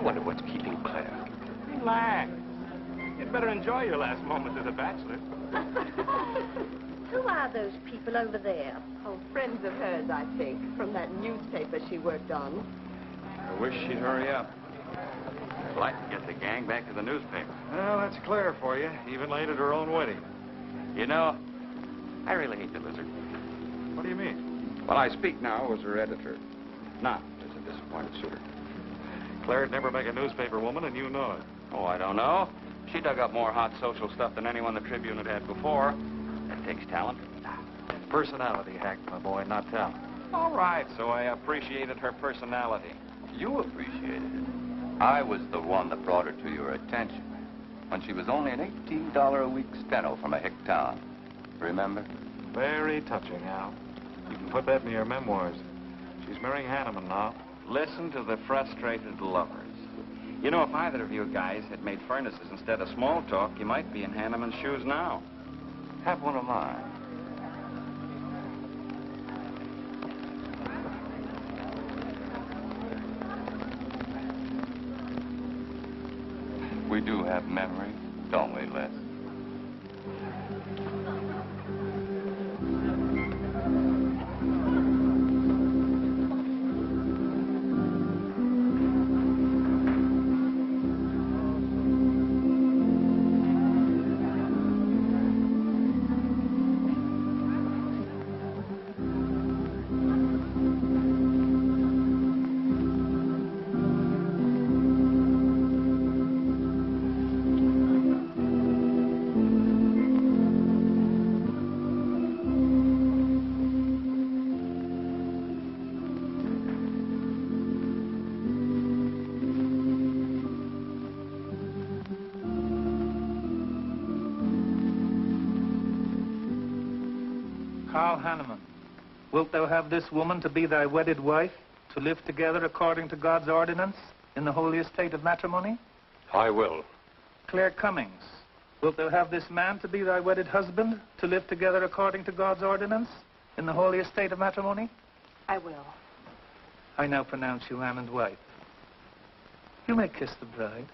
wonder what's keeping Claire. Relax. You'd better enjoy your last moments as a bachelor. Who are those people over there? Oh, friends of hers, I think, from that newspaper she worked on. I wish she'd hurry up. I'd like to get the gang back to the newspaper. Well, that's Claire for you. Even late at her own wedding. You know, I really hate the lizard. What do you mean? Well, I speak now as her editor, not as a disappointed suitor. Claire'd never make a newspaper woman, and you know it. Oh, I don't know. She dug up more hot social stuff than anyone the Tribune had before. That takes talent. Personality, Hank, my boy, not talent. All right, so I appreciated her personality. You appreciated it. I was the one that brought her to your attention when she was only an $18 a week steno from a hick town. Remember? Very touching, Al. You can put that in your memoirs. She's marrying Hanneman now. Listen to the frustrated lovers. You know, if either of you guys had made furnaces instead of small talk, you might be in Hanneman's shoes now. Have one of mine. We do have memories, don't we, Les? Wilt thou have this woman to be thy wedded wife, to live together according to God's ordinance in the holy estate of matrimony? I will. Claire Cummings, wilt thou have this man to be thy wedded husband, to live together according to God's ordinance in the holy estate of matrimony? I will. I now pronounce you man and wife. You may kiss the bride.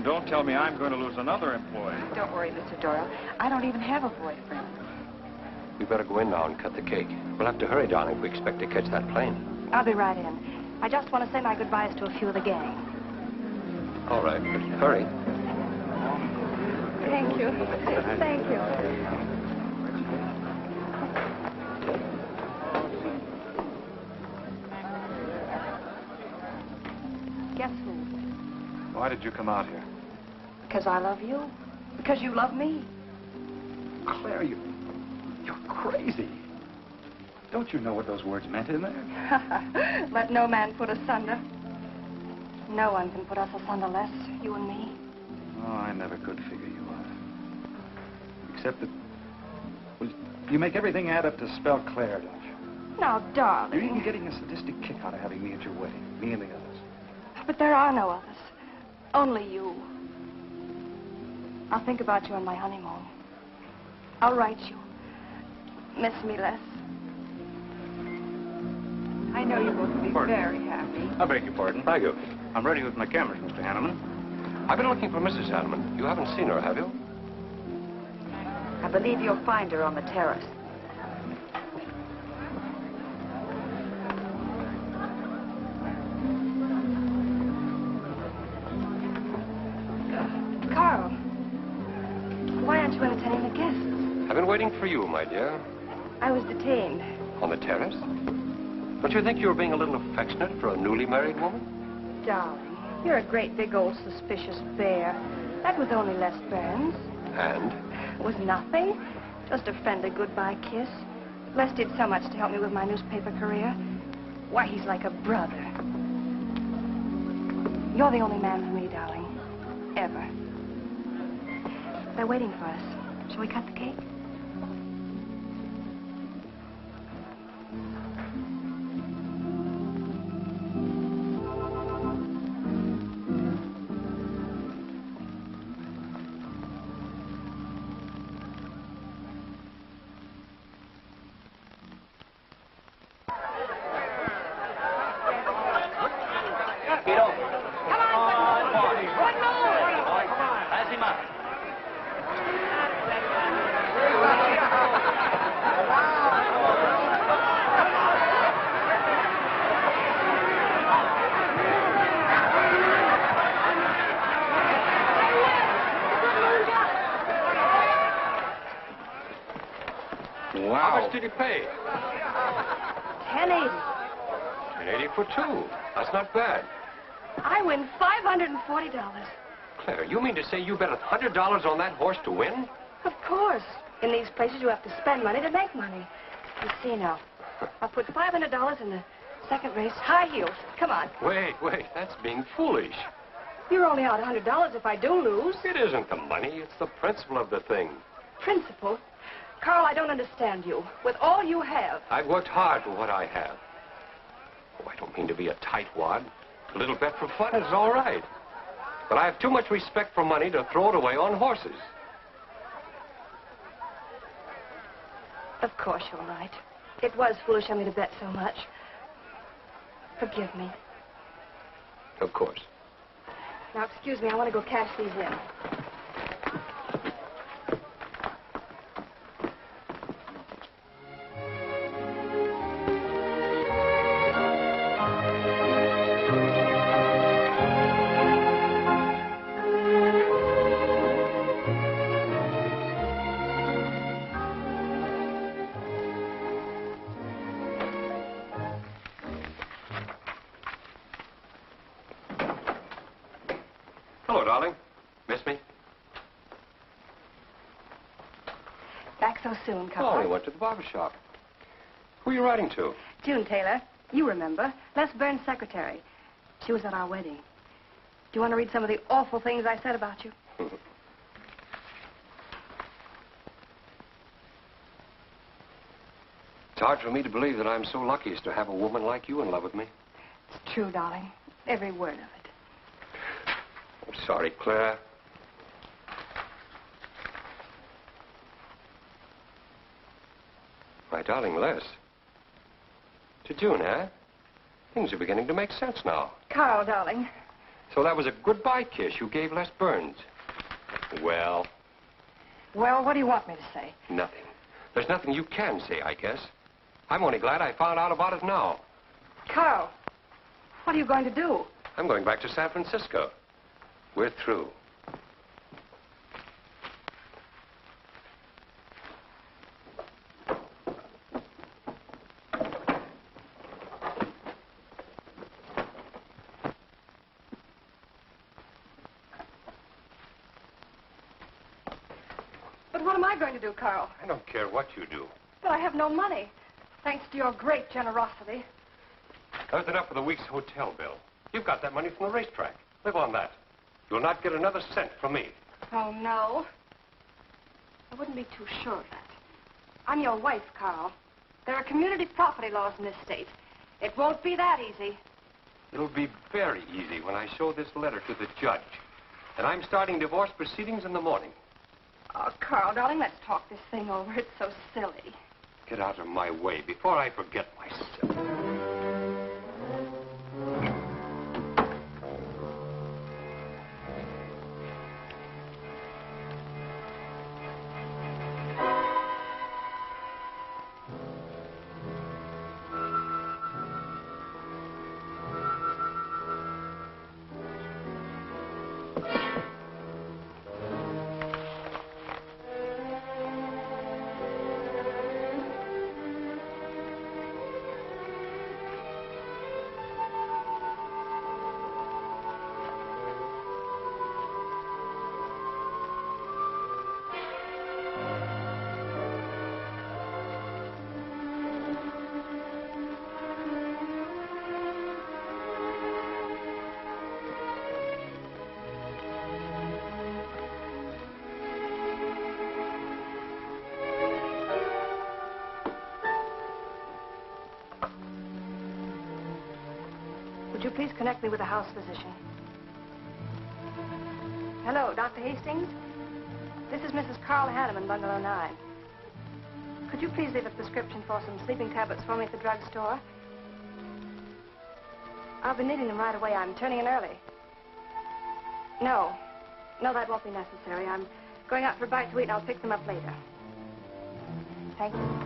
Don't tell me I'm going to lose another employee. Don't worry, Mr. Doyle. I don't even have a boyfriend. We better go in now and cut the cake. We'll have to hurry, darling, if we expect to catch that plane. I'll be right in. I just want to say my goodbyes to a few of the gang. All right, but hurry. Thank you. Thank you. Guess who? Why did you come out here? Because I love you. Because you love me. Claire, you're crazy. Don't you know what those words meant in there? Let no man put asunder. No one can put us asunder, Les, you and me. Oh, I never could figure you out. Except that, well, you make everything add up to spell Claire, don't you? Now, darling. You're even getting a sadistic kick out of having me at your wedding, me and the others. But there are no others. Only you. I'll think about you on my honeymoon. I'll write you. Miss me, Les. I know you're going to be very happy. I beg your pardon. Thank you. I'm ready with my cameras, Mr. Hanneman. I've been looking for Mrs. Hanneman. You haven't seen her, have you? I believe you'll find her on the terrace. Carl, why aren't you entertaining the guests? I've been waiting for you, my dear. I was detained. On the terrace? Don't you think you were being a little affectionate for a newly married woman? Darling, you're a great big old suspicious bear. That was only Les Burns. And? It was nothing. Just a friendly goodbye kiss. Les did so much to help me with my newspaper career. Why, he's like a brother. You're the only man for me, darling. Ever. They're waiting for us. Shall we cut the cake? How much did you pay? $10.80. $10.80 for two. That's not bad. I win $540. Claire, you mean to say you bet $100 on that horse to win? Of course. In these places, you have to spend money to make money. You see now, I'll put $500 in the second race. High heels. Come on. Wait. That's being foolish. You're only out $100 if I do lose. It isn't the money. It's the principle of the thing. Principle? Carl, I don't understand you. With all you have. I've worked hard for what I have. Oh, I don't mean to be a tightwad. A little bet for fun is all right. But I have too much respect for money to throw it away on horses. Of course you're right. It was foolish of me to bet so much. Forgive me. Of course. Now, excuse me, I want to go cash these in. Hello, darling. Miss me? Back so soon, Oh, Carl. I went to the barber shop. Who are you writing to? June Taylor. You remember. Les Burns' secretary. She was at our wedding. Do you want to read some of the awful things I said about you? It's hard for me to believe that I'm so lucky as to have a woman like you in love with me. It's true, darling. Every word of it. I'm sorry, Claire. My darling Les. To June, eh? Things are beginning to make sense now. Carl, darling. So that was a goodbye kiss you gave Les Burns. Well, Well, what do you want me to say? nothing. There's nothing you can say, I guess. I'm only glad I found out about it now. Carl, what are you going to do? I'm going back to San Francisco. We're through. But what am I going to do, Carl? I don't care what you do. But I have no money. Thanks to your great generosity. There's enough for the week's hotel bill. You've got that money from the racetrack. Live on that. You'll not get another cent from me. Oh, no. I wouldn't be too sure of that. I'm your wife, Carl. There are community property laws in this state. It won't be that easy. It'll be very easy when I show this letter to the judge. And I'm starting divorce proceedings in the morning. Oh, Carl, darling, let's talk this thing over. It's so silly. Get out of my way before I forget myself. you please connect me with a house physician? Hello, Dr. Hastings? This is Mrs. Carl Hanneman, Bungalow 9. Could you please leave a prescription for some sleeping tablets for me at the drugstore? I'll be needing them right away. I'm turning in early. No, that won't be necessary. I'm going out for a bite to eat, and I'll pick them up later. Thank you.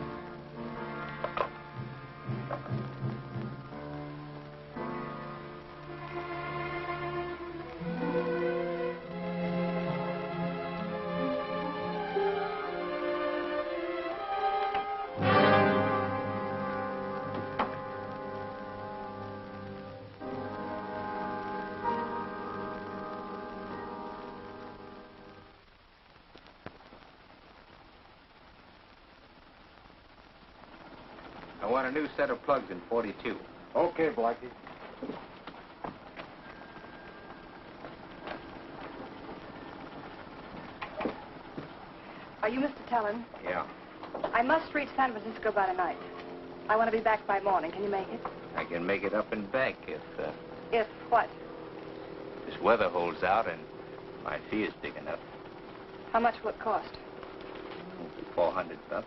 I want a new set of plugs in 42. Okay, Blackie. Are you Mr. Tellen? Yeah. I must reach San Francisco by tonight. I want to be back by morning. Can you make it? I can make it up and back if If what? this weather holds out and my fee is big enough. How much will it cost? $400.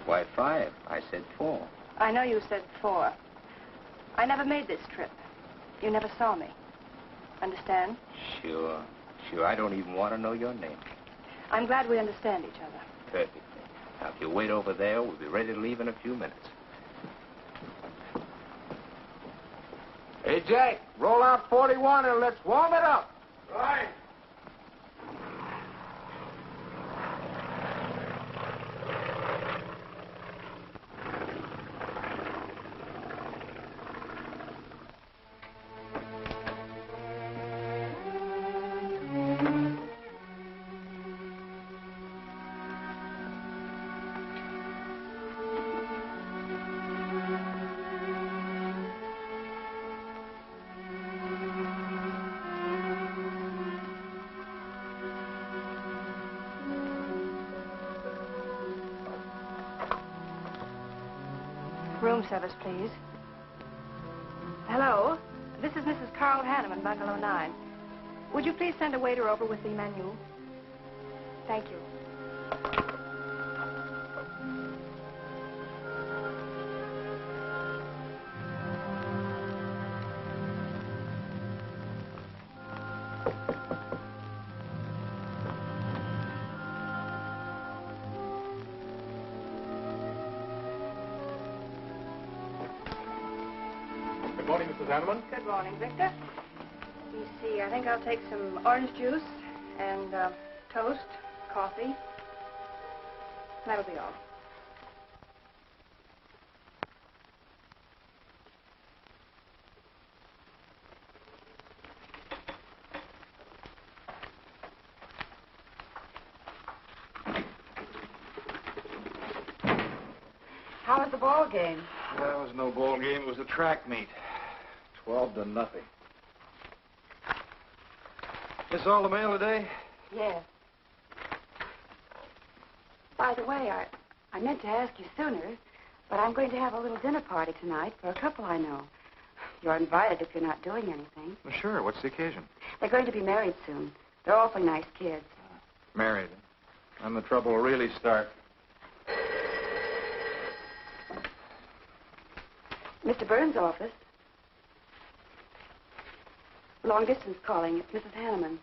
Why 5? I said 4. I know you said 4. I never made this trip. You never saw me. Understand? Sure. I don't even want to know your name. I'm glad we understand each other. Perfectly. Now, if you wait over there, we'll be ready to leave in a few minutes. Hey, Jack, roll out 41 and let's warm it up. Right. Room service, please. Hello. This is Mrs. Carl Hanneman, Bungalow 9. Would you please send a waiter over with the menu? Thank you. Good morning, Mrs. Hanneman. Good morning, Victor. Let me see. I think I'll take some orange juice and toast, coffee. That'll be all. How was the ball game? That was no ball game. It was a track meet. 12-0. This all the mail today? Yes. By the way, I meant to ask you sooner, but I'm going to have a little dinner party tonight for a couple I know. You're invited if you're not doing anything. Well, sure. What's the occasion? They're going to be married soon. They're awfully nice kids. Married. And the trouble will really start. Mr. Burns' office. Long distance calling. It's Mrs. Hanneman.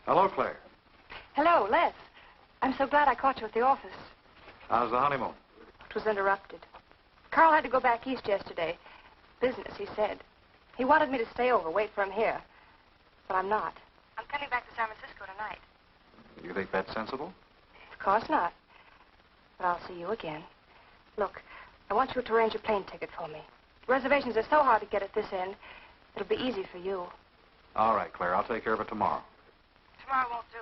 Hello, Claire. Hello, Les. I'm so glad I caught you at the office. How's the honeymoon? It was interrupted. Carl had to go back east yesterday. Business, he said. He wanted me to stay over, wait for him here. But I'm not. I'm coming back to San Francisco tonight. You think that's sensible? Of course not. But I'll see you again. Look, I want you to arrange a plane ticket for me. Reservations are so hard to get at this end, it'll be easy for you. All right, Claire. I'll take care of it tomorrow. Tomorrow won't do.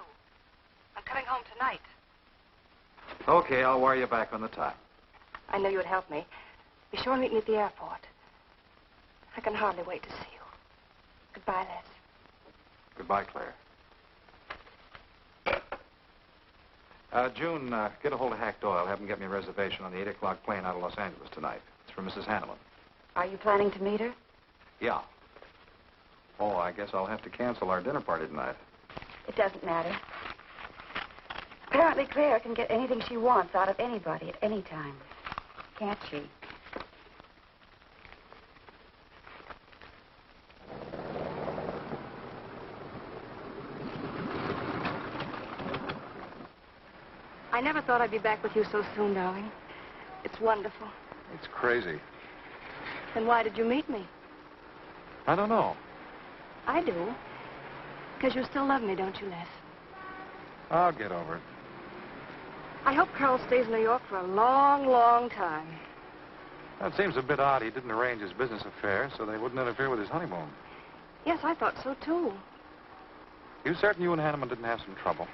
I'm coming home tonight. Okay, I'll wire you back on the time. I know you'd help me. Be sure and meet me at the airport. I can hardly wait to see you. Goodbye, Les. Goodbye, Claire. June, get a hold of Hack Doyle. Have him get me a reservation on the 8 o'clock plane out of Los Angeles tonight. It's for Mrs. Hanneman. Are you planning to meet her? Yeah. Oh, I guess I'll have to cancel our dinner party tonight. It doesn't matter. Apparently Claire can get anything she wants out of anybody at any time. Can't she? I never thought I'd be back with you so soon, darling. It's wonderful. It's crazy. Then why did you meet me? I don't know. I do. Because you still love me, don't you, Les? I'll get over it. I hope Carl stays in New York for a long, long time. That seems a bit odd. He didn't arrange his business affairs so they wouldn't interfere with his honeymoon. Yes, I thought so, too. You certain you and Hanneman didn't have some trouble?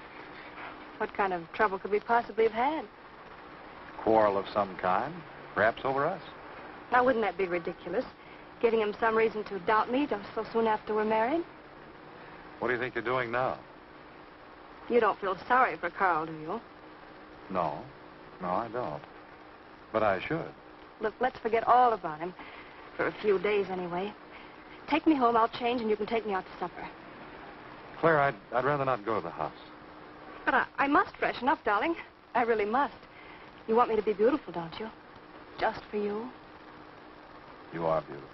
What kind of trouble could we possibly have had? Quarrel of some kind? Perhaps over us? Now, wouldn't that be ridiculous? Giving him some reason to doubt me just so soon after we're married? What do you think you're doing now? You don't feel sorry for Carl, do you? No. No, I don't. But I should. Look, let's forget all about him. For a few days, anyway. Take me home, I'll change, and you can take me out to supper. Claire, I'd rather not go to the house. But I must freshen up, darling. I really must. You want me to be beautiful, don't you? Just for you? You are beautiful.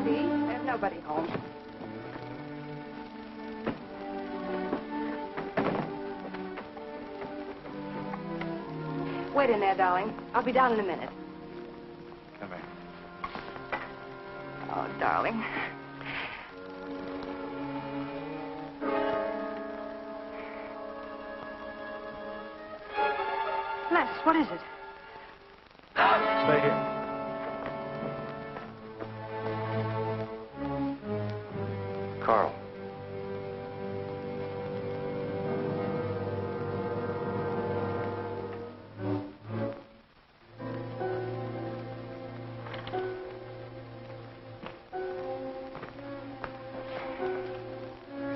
See? There's nobody home. Wait in there, darling. I'll be down in a minute. Come here. Oh, darling. Les, what is it? Stay here. Carl.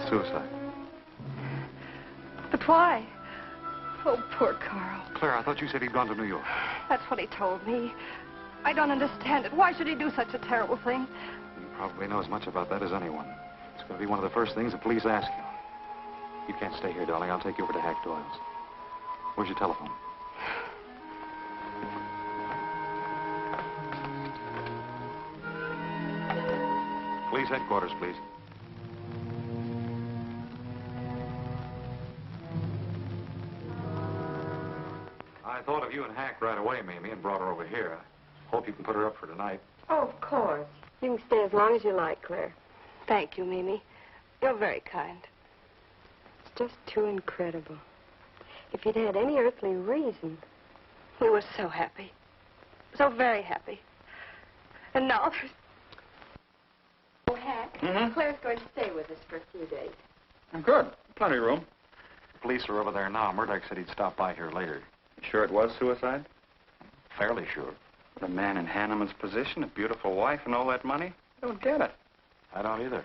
Suicide. But why? Oh, poor Carl. Claire, I thought you said he'd gone to New York. That's what he told me. I don't understand it. Why should he do such a terrible thing? You probably know as much about that as anyone. It's going to be one of the first things the police ask you. You can't stay here, darling. I'll take you over to Hack Doyle's. Where's your telephone? Police headquarters, please. I thought of you and Hack right away, Mamie, and brought her over here. I hope you can put her up for tonight. Oh, of course. You can stay as long as you like, Claire. Thank you, Mimi. You're very kind. It's just too incredible. If you'd had any earthly reason. We were so happy. So very happy. And now there's... Oh, Hack, Claire's going to stay with us for a few days. Good. Plenty of room. The police are over there now. Murdoch said he'd stop by here later. You sure it was suicide? Fairly sure. A man in Hanneman's position, a beautiful wife, and all that money? I don't get it. I don't either.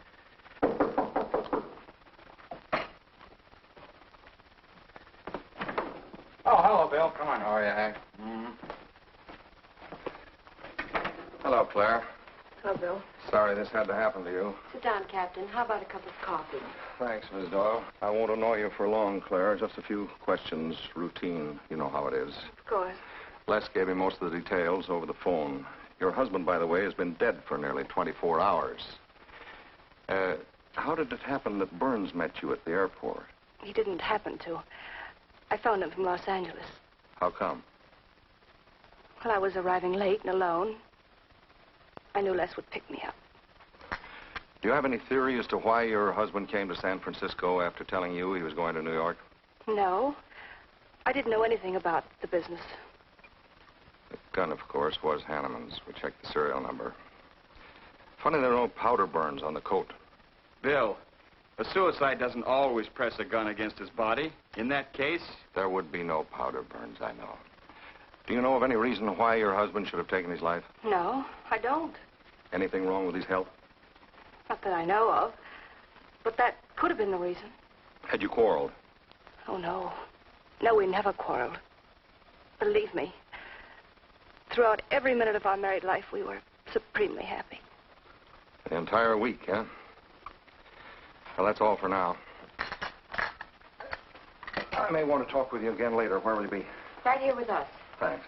Oh, hello, Bill. Come on. How are you, Hank? Hello, Claire. Hello, Bill. Sorry this had to happen to you. Sit down, Captain. How about a cup of coffee? Thanks, Miss Doyle. I won't annoy you for long, Claire. Just a few questions. Routine. You know how it is. Of course. Les gave me most of the details over the phone. Your husband, by the way, has been dead for nearly 24 hours. How did it happen that Burns met you at the airport? He didn't happen to. I phoned him from Los Angeles. How come? Well, I was arriving late and alone. I knew Les would pick me up. Do you have any theory as to why your husband came to San Francisco after telling you he was going to New York? No. I didn't know anything about the business. The gun, of course, was Hanneman's. We checked the serial number. Funny there are no powder burns on the coat. Bill, a suicide doesn't always press a gun against his body. In that case... There would be no powder burns, I know. Do you know of any reason why your husband should have taken his life? No, I don't. Anything wrong with his health? Not that I know of. But that could have been the reason. Had you quarreled? Oh, no. No, we never quarreled. Believe me, throughout every minute of our married life, we were supremely happy. The entire week, huh? Well, that's all for now. I may want to talk with you again later. Where will you be? Right here with us. Thanks.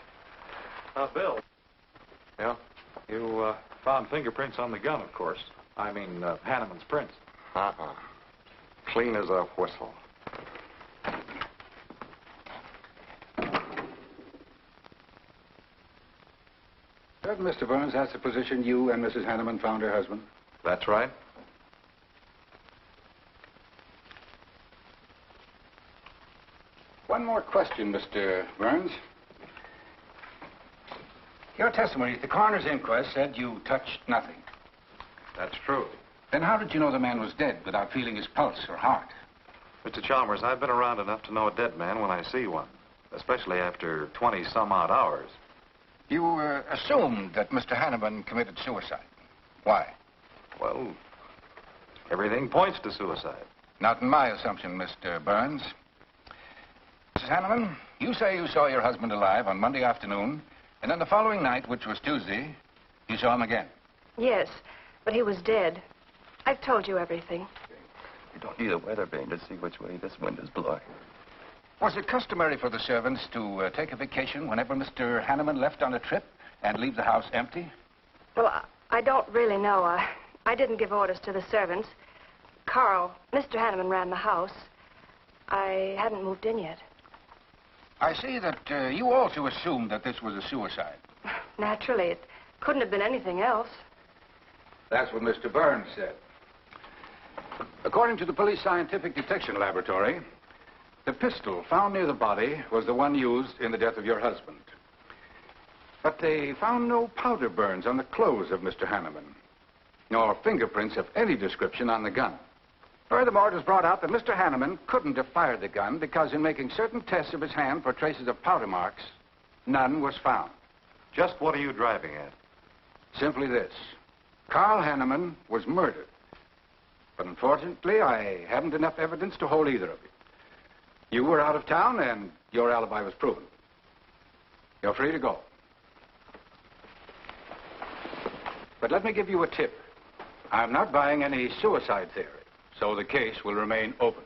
Bill. Yeah? You found fingerprints on the gun, of course. I mean, Hanneman's prints. Uh-uh. Clean as a whistle. Doesn't Mr. Burns has the position you and Mrs. Hanneman found her husband? That's right. One more question, Mr. Burns. Your testimony at the coroner's inquest said you touched nothing. That's true. Then how did you know the man was dead without feeling his pulse or heart? Mr. Chalmers, I've been around enough to know a dead man when I see one, especially after 20-some-odd hours. You assumed that Mr. Hanneman committed suicide. Why? Well, everything points to suicide. Not in my assumption, Mr. Burns. Mrs. Hanneman, you say you saw your husband alive on Monday afternoon, and then the following night, which was Tuesday, you saw him again. Yes, but he was dead. I've told you everything. You don't need a weather vane to see which way this wind is blowing. Was it customary for the servants to take a vacation whenever Mr. Hanneman left on a trip and leave the house empty? Well, I don't really know. I didn't give orders to the servants. Carl, Mr. Hanneman ran the house. I hadn't moved in yet. I see that you also assumed that this was a suicide. Naturally, it couldn't have been anything else. That's what Mr. Burns said. According to the police scientific detection laboratory, the pistol found near the body was the one used in the death of your husband. But they found no powder burns on the clothes of Mr. Hanneman, nor fingerprints of any description on the gun. Furthermore, it was brought out that Mr. Hanneman couldn't have fired the gun because in making certain tests of his hand for traces of powder marks, none was found. Just what are you driving at? Simply this. Carl Hanneman was murdered. But unfortunately, I haven't enough evidence to hold either of you. You were out of town, and your alibi was proven. You're free to go. But let me give you a tip. I'm not buying any suicide theory, so the case will remain open.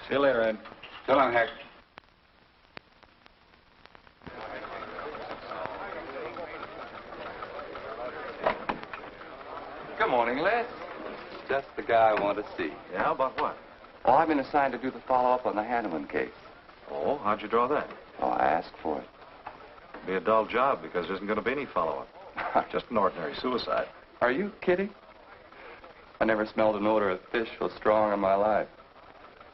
See you later, Ed. So long, Hack. Good morning, Les. Just the guy I want to see. Yeah, about what? Oh, I've been assigned to do the follow-up on the Hanneman case. Oh, how'd you draw that? Oh, I asked for it. It'll be a dull job because there isn't going to be any follow-up. Just an ordinary suicide. Are you kidding? I never smelled an odor of fish so strong in my life.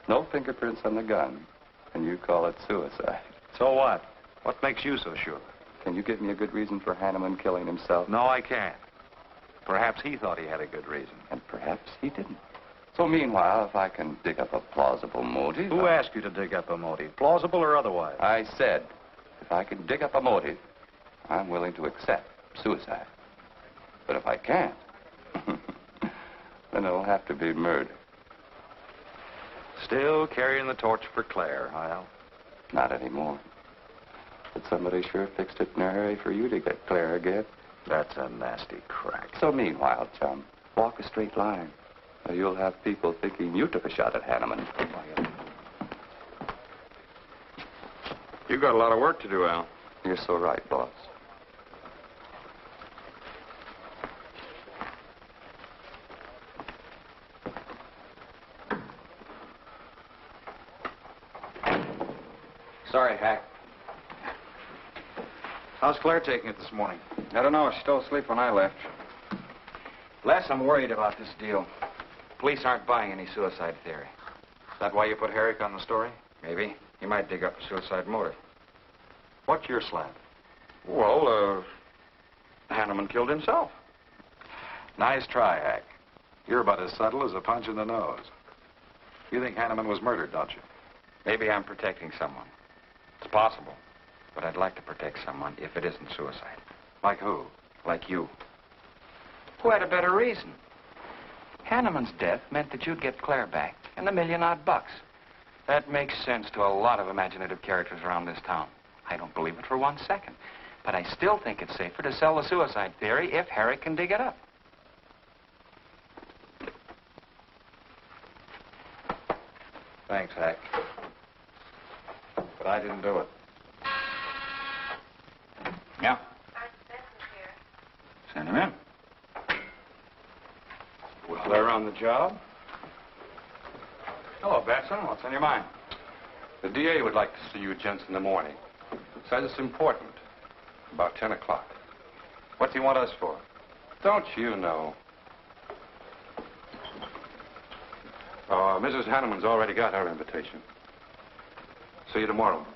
No fingerprints on the gun, and you call it suicide. So what? What makes you so sure? Can you give me a good reason for Hanneman killing himself? No, I can't. Perhaps he thought he had a good reason. And perhaps he didn't. So meanwhile, if I can dig up a plausible motive... Who asked you to dig up a motive, plausible or otherwise? I said, if I can dig up a motive, I'm willing to accept suicide. But if I can't, then it'll have to be murder. Still carrying the torch for Claire, Hyle? Not anymore. But somebody sure fixed it in a hurry for you to get Claire again. That's a nasty crack. So meanwhile, chum, walk a straight line. Or you'll have people thinking you took a shot at Hanneman. You got a lot of work to do, Al. You're so right, boss. Sorry, Hack. How's Claire taking it this morning? I don't know. She's still asleep when I left. Les, I'm worried about this deal. Police aren't buying any suicide theory. Is that why you put Herrick on the story? Maybe. He might dig up a suicide motive. What's your slant? Well, Hanneman killed himself. Nice try, Hack. You're about as subtle as a punch in the nose. You think Hanneman was murdered, don't you? Maybe I'm protecting someone. It's possible. But I'd like to protect someone if it isn't suicide. Like who? Like you. Who had a better reason? Hanneman's death meant that you'd get Claire back and the $1,000,000 bucks. That makes sense to a lot of imaginative characters around this town. I don't believe it for 1 second. But I still think it's safer to sell the suicide theory if Harry can dig it up. Thanks, Hack. But I didn't do it. Yeah. Send him in. Well, they're on the job. Hello, Batson. What's on your mind? The DA would like to see you gents in the morning. Says it's important. About 10 o'clock. What do you want us for? Don't you know? Mrs. Hanneman's already got her invitation. See you tomorrow.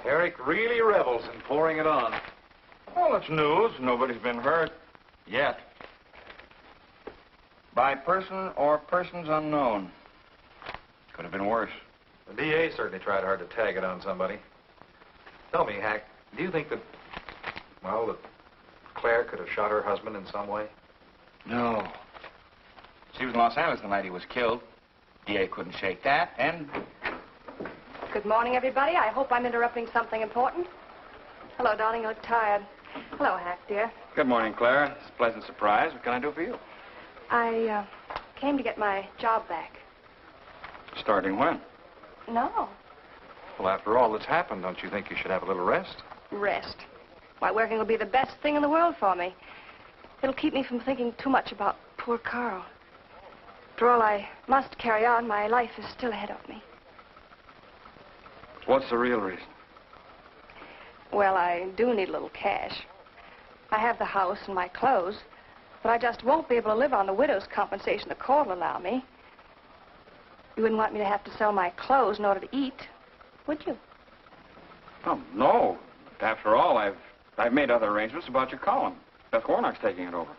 Eric really revels in pouring it on. Well, it's news. Nobody's been hurt. Yet. By person or persons unknown. Could have been worse. The DA certainly tried hard to tag it on somebody. Tell me, Hack, do you think that, well, that Claire could have shot her husband in some way? No. She was in Los Angeles the night he was killed. DA couldn't shake that, and... Good morning, everybody. I hope I'm interrupting something important. Hello, darling. You look tired. Hello, Hack, dear. Good morning, Clara. It's a pleasant surprise. What can I do for you? I came to get my job back. Starting when? No. Well, after all that's happened, don't you think you should have a little rest? Rest. Why, working will be the best thing in the world for me. It'll keep me from thinking too much about poor Carl. After all, I must carry on. My life is still ahead of me. What's the real reason? Well, I do need a little cash. I have the house and my clothes, but I just won't be able to live on the widow's compensation the court will allow me. You wouldn't want me to have to sell my clothes in order to eat, would you? Oh, no. After all, I've made other arrangements about your column. Beth Warnock's taking it over.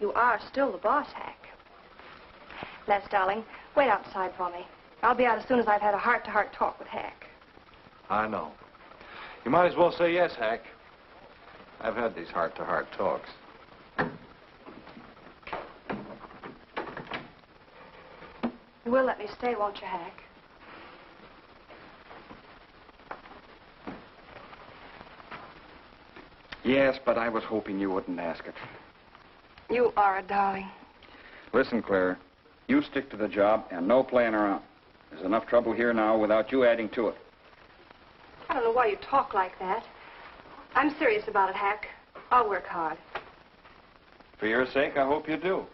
You are still the boss, Hack. Les, darling, wait outside for me. I'll be out as soon as I've had a heart-to-heart talk with Hack. I know. You might as well say yes, Hack. I've had these heart-to-heart talks. You will let me stay, won't you, Hack? Yes, but I was hoping you wouldn't ask it. You are a darling. Listen, Claire, you stick to the job and no playing around. There's enough trouble here now without you adding to it. I don't know why you talk like that. I'm serious about it, Hack. I'll work hard. For your sake, I hope you do.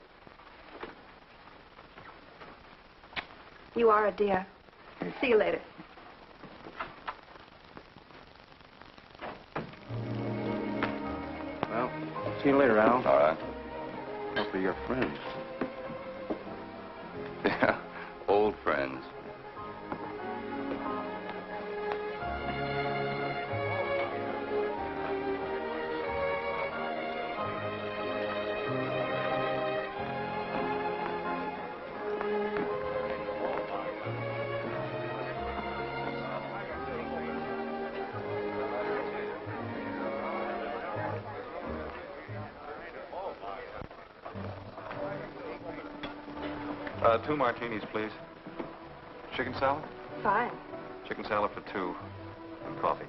You are a dear. See you later. Well, see you later, Al. All right. Hope you're friends. Yeah, old friends. Two martinis, please. Chicken salad? Fine. Chicken salad for two. And coffee.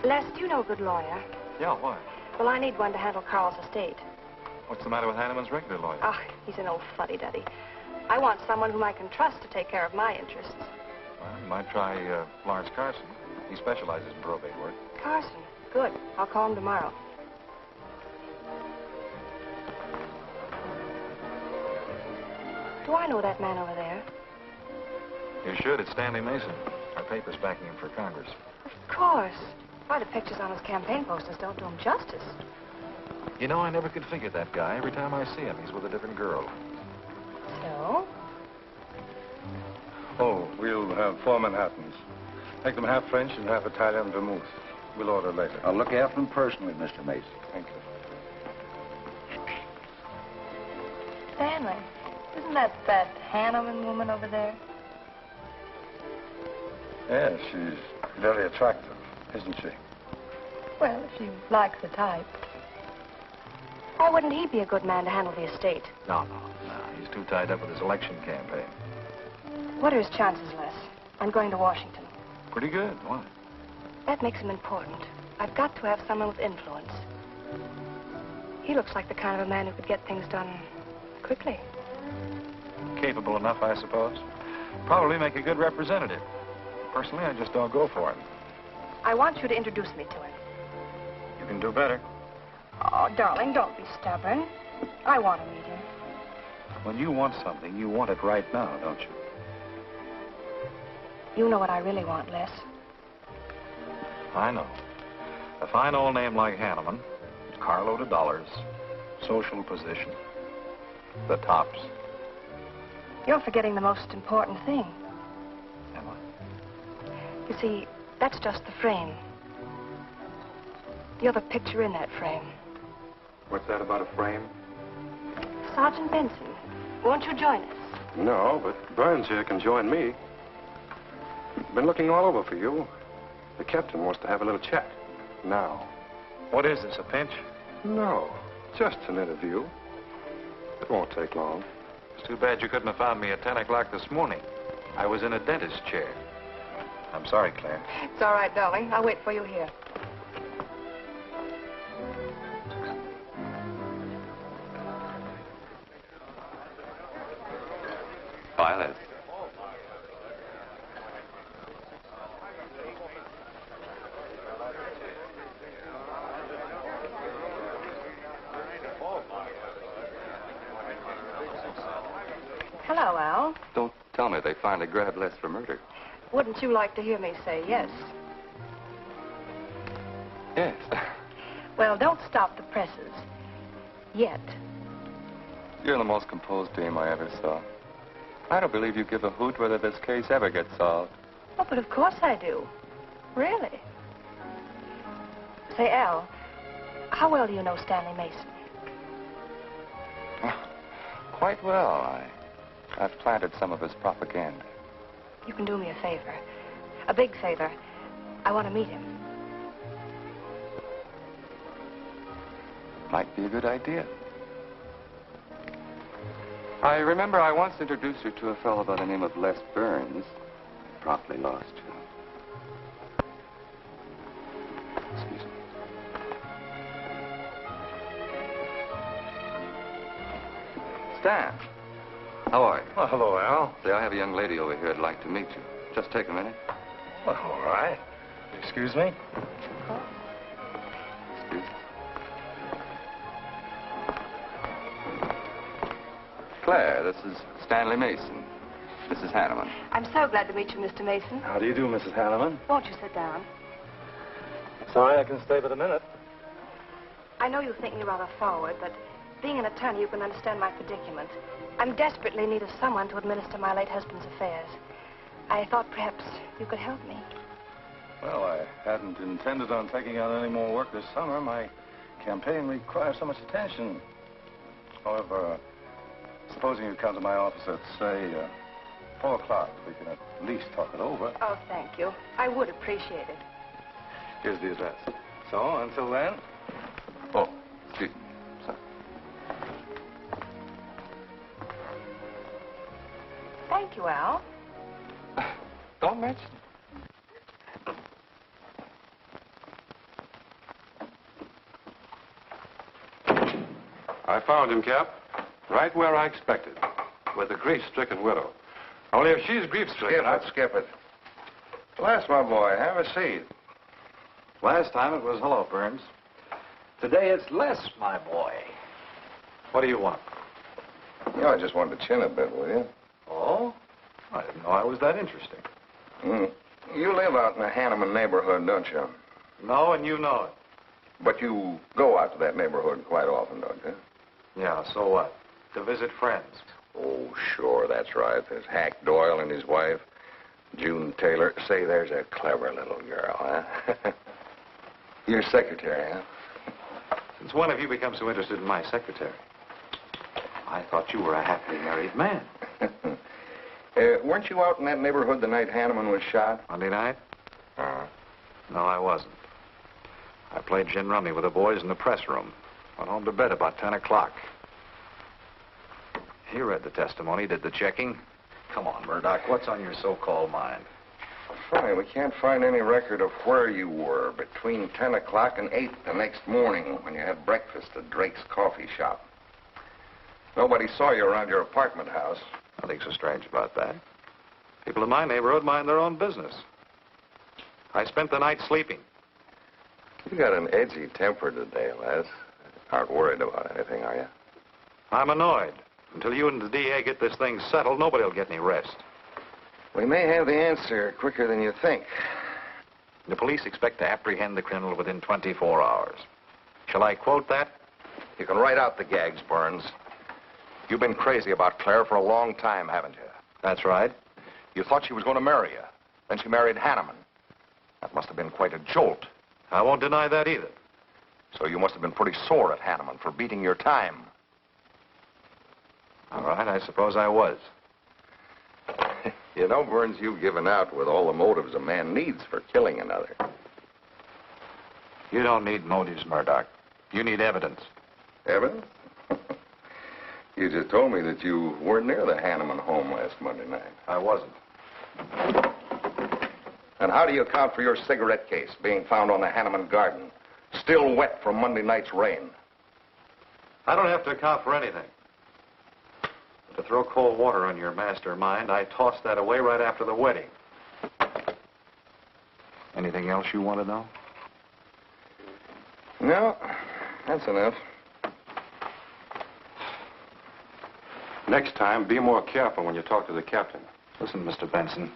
Les, do you know a good lawyer? Yeah, why? Well, I need one to handle Carl's estate. What's the matter with Hanneman's regular lawyer? Ah, he's an old fuddy-duddy. I want someone whom I can trust to take care of my interests. Well, you might try Lawrence Carson. He specializes in probate work. Carson? Good. I'll call him tomorrow. Do I know that man over there? You should. It's Stanley Mason. Our paper's backing him for Congress. Of course. Why, the pictures on his campaign posters don't do him justice. You know, I never could figure that guy. Every time I see him, he's with a different girl. So? Oh, we'll have 4 Manhattans. Make them half French and half Italian vermouth. We'll order later. I'll look after them personally, Mr. Mason. Thank you. Stanley, Isn't that Hanneman woman over there? Yes, she's very attractive, isn't she? Well, if she likes the type. Why wouldn't he be a good man to handle the estate? No. He's too tied up with his election campaign. What are his chances, Les? I'm going to Washington. Pretty good. Why? That makes him important. I've got to have someone with influence. He looks like the kind of a man who could get things done quickly. Capable enough, I suppose. Probably make a good representative. Personally, I just don't go for it. I want you to introduce me to him. You can do better. Oh, darling, don't be stubborn. I want to meet him. When you want something, you want it right now, don't you? You know what I really want, Les. I know. A fine old name like Hanneman, carload of dollars, social position, the tops. You're forgetting the most important thing. Am I? You see, that's just the frame. You're the picture in that frame. What's that about a frame? Sergeant Benson, won't you join us? No, but Burns here can join me. Been looking all over for you. The captain wants to have a little chat. Now. What is this, a pinch? No, just an interview. It won't take long. It's too bad you couldn't have found me at 10 o'clock this morning. I was in a dentist's chair. I'm sorry, Claire. It's all right, darling. I'll wait for you here. Violet. Hello, Al. Don't tell me they finally grabbed Les for murder. Wouldn't you like to hear me say yes? Yes. Well, don't stop the presses. Yet. You're the most composed dame I ever saw. I don't believe you give a hoot whether this case ever gets solved. Oh, but of course I do. Really. Say, Al, how well do you know Stanley Mason? Quite well. I've planted some of his propaganda. You can do me a favor. A big favor. I want to meet him. Might be a good idea. I remember I once introduced you to a fellow by the name of Les Burns. Promptly lost you. Excuse me. Stan, how are you? Well, hello, Al. Say, I have a young lady over here I'd like to meet you. Just take a minute. Well, all right. Excuse me? Excuse me. Claire, this is Stanley Mason. Mrs. Hanneman. I'm so glad to meet you, Mr. Mason. How do you do, Mrs. Hanneman? Won't you sit down? Sorry, I can stay but a minute. I know you think me rather forward, but being an attorney, you can understand my predicament. I'm desperately in need of someone to administer my late husband's affairs. I thought perhaps you could help me. Well, I hadn't intended on taking on any more work this summer. My campaign requires so much attention. However, supposing you come to my office at, say, 4 o'clock, we can at least talk it over. Oh, thank you. I would appreciate it. Here's the address. So, until then... Oh, excuse me. Sorry. Thank you, Al. Don't mention it. I found him, Cap. Right where I expected. With a grief-stricken widow. Only if she's grief-stricken... Skip it. Les, my boy, have a seat. Last time it was hello, Burns. Today it's Les, my boy. What do you want? You know, I just wanted to chin a bit with you. Oh? I didn't know I was that interesting. You live out in the Hanneman neighborhood, don't you? No, and you know it. But you go out to that neighborhood quite often, don't you? Yeah, so what? To visit friends. Oh, sure, that's right. There's Hack Doyle and his wife, June Taylor. Say, there's a clever little girl, huh? Your secretary, huh? Since when have you become so interested in my secretary? I thought you were a happily married man. Weren't you out in that neighborhood the night Hanneman was shot? Monday night? Uh-huh. No, I wasn't. I played gin rummy with the boys in the press room. Went home to bed about 10 o'clock. He read the testimony, did the checking. Come on, Murdoch, what's on your so-called mind? Funny, we can't find any record of where you were between 10 o'clock and 8 the next morning when you had breakfast at Drake's coffee shop. Nobody saw you around your apartment house. Nothing so strange about that. People in my neighborhood mind their own business. I spent the night sleeping. You got an edgy temper today, Les. Aren't worried about anything, are you? I'm annoyed. Until you and the DA get this thing settled, nobody will get any rest. We may have the answer quicker than you think. The police expect to apprehend the criminal within 24 hours. Shall I quote that? You can write out the gags, Burns. You've been crazy about Claire for a long time, haven't you? That's right. You thought she was going to marry you. Then she married Hanneman. That must have been quite a jolt. I won't deny that either. So you must have been pretty sore at Hanneman for beating your time. All right, I suppose I was. You know, Burns, you've given out with all the motives a man needs for killing another. You don't need motives, Murdoch. You need evidence. Evidence? You just told me that you weren't near the Hanneman home last Monday night. I wasn't. And how do you account for your cigarette case being found on the Hanneman garden, still wet from Monday night's rain? I don't have to account for anything. To throw cold water on your mastermind, I tossed that away right after the wedding. Anything else you want to know? No, that's enough. Next time, be more careful when you talk to the captain. Listen, Mr. Benson,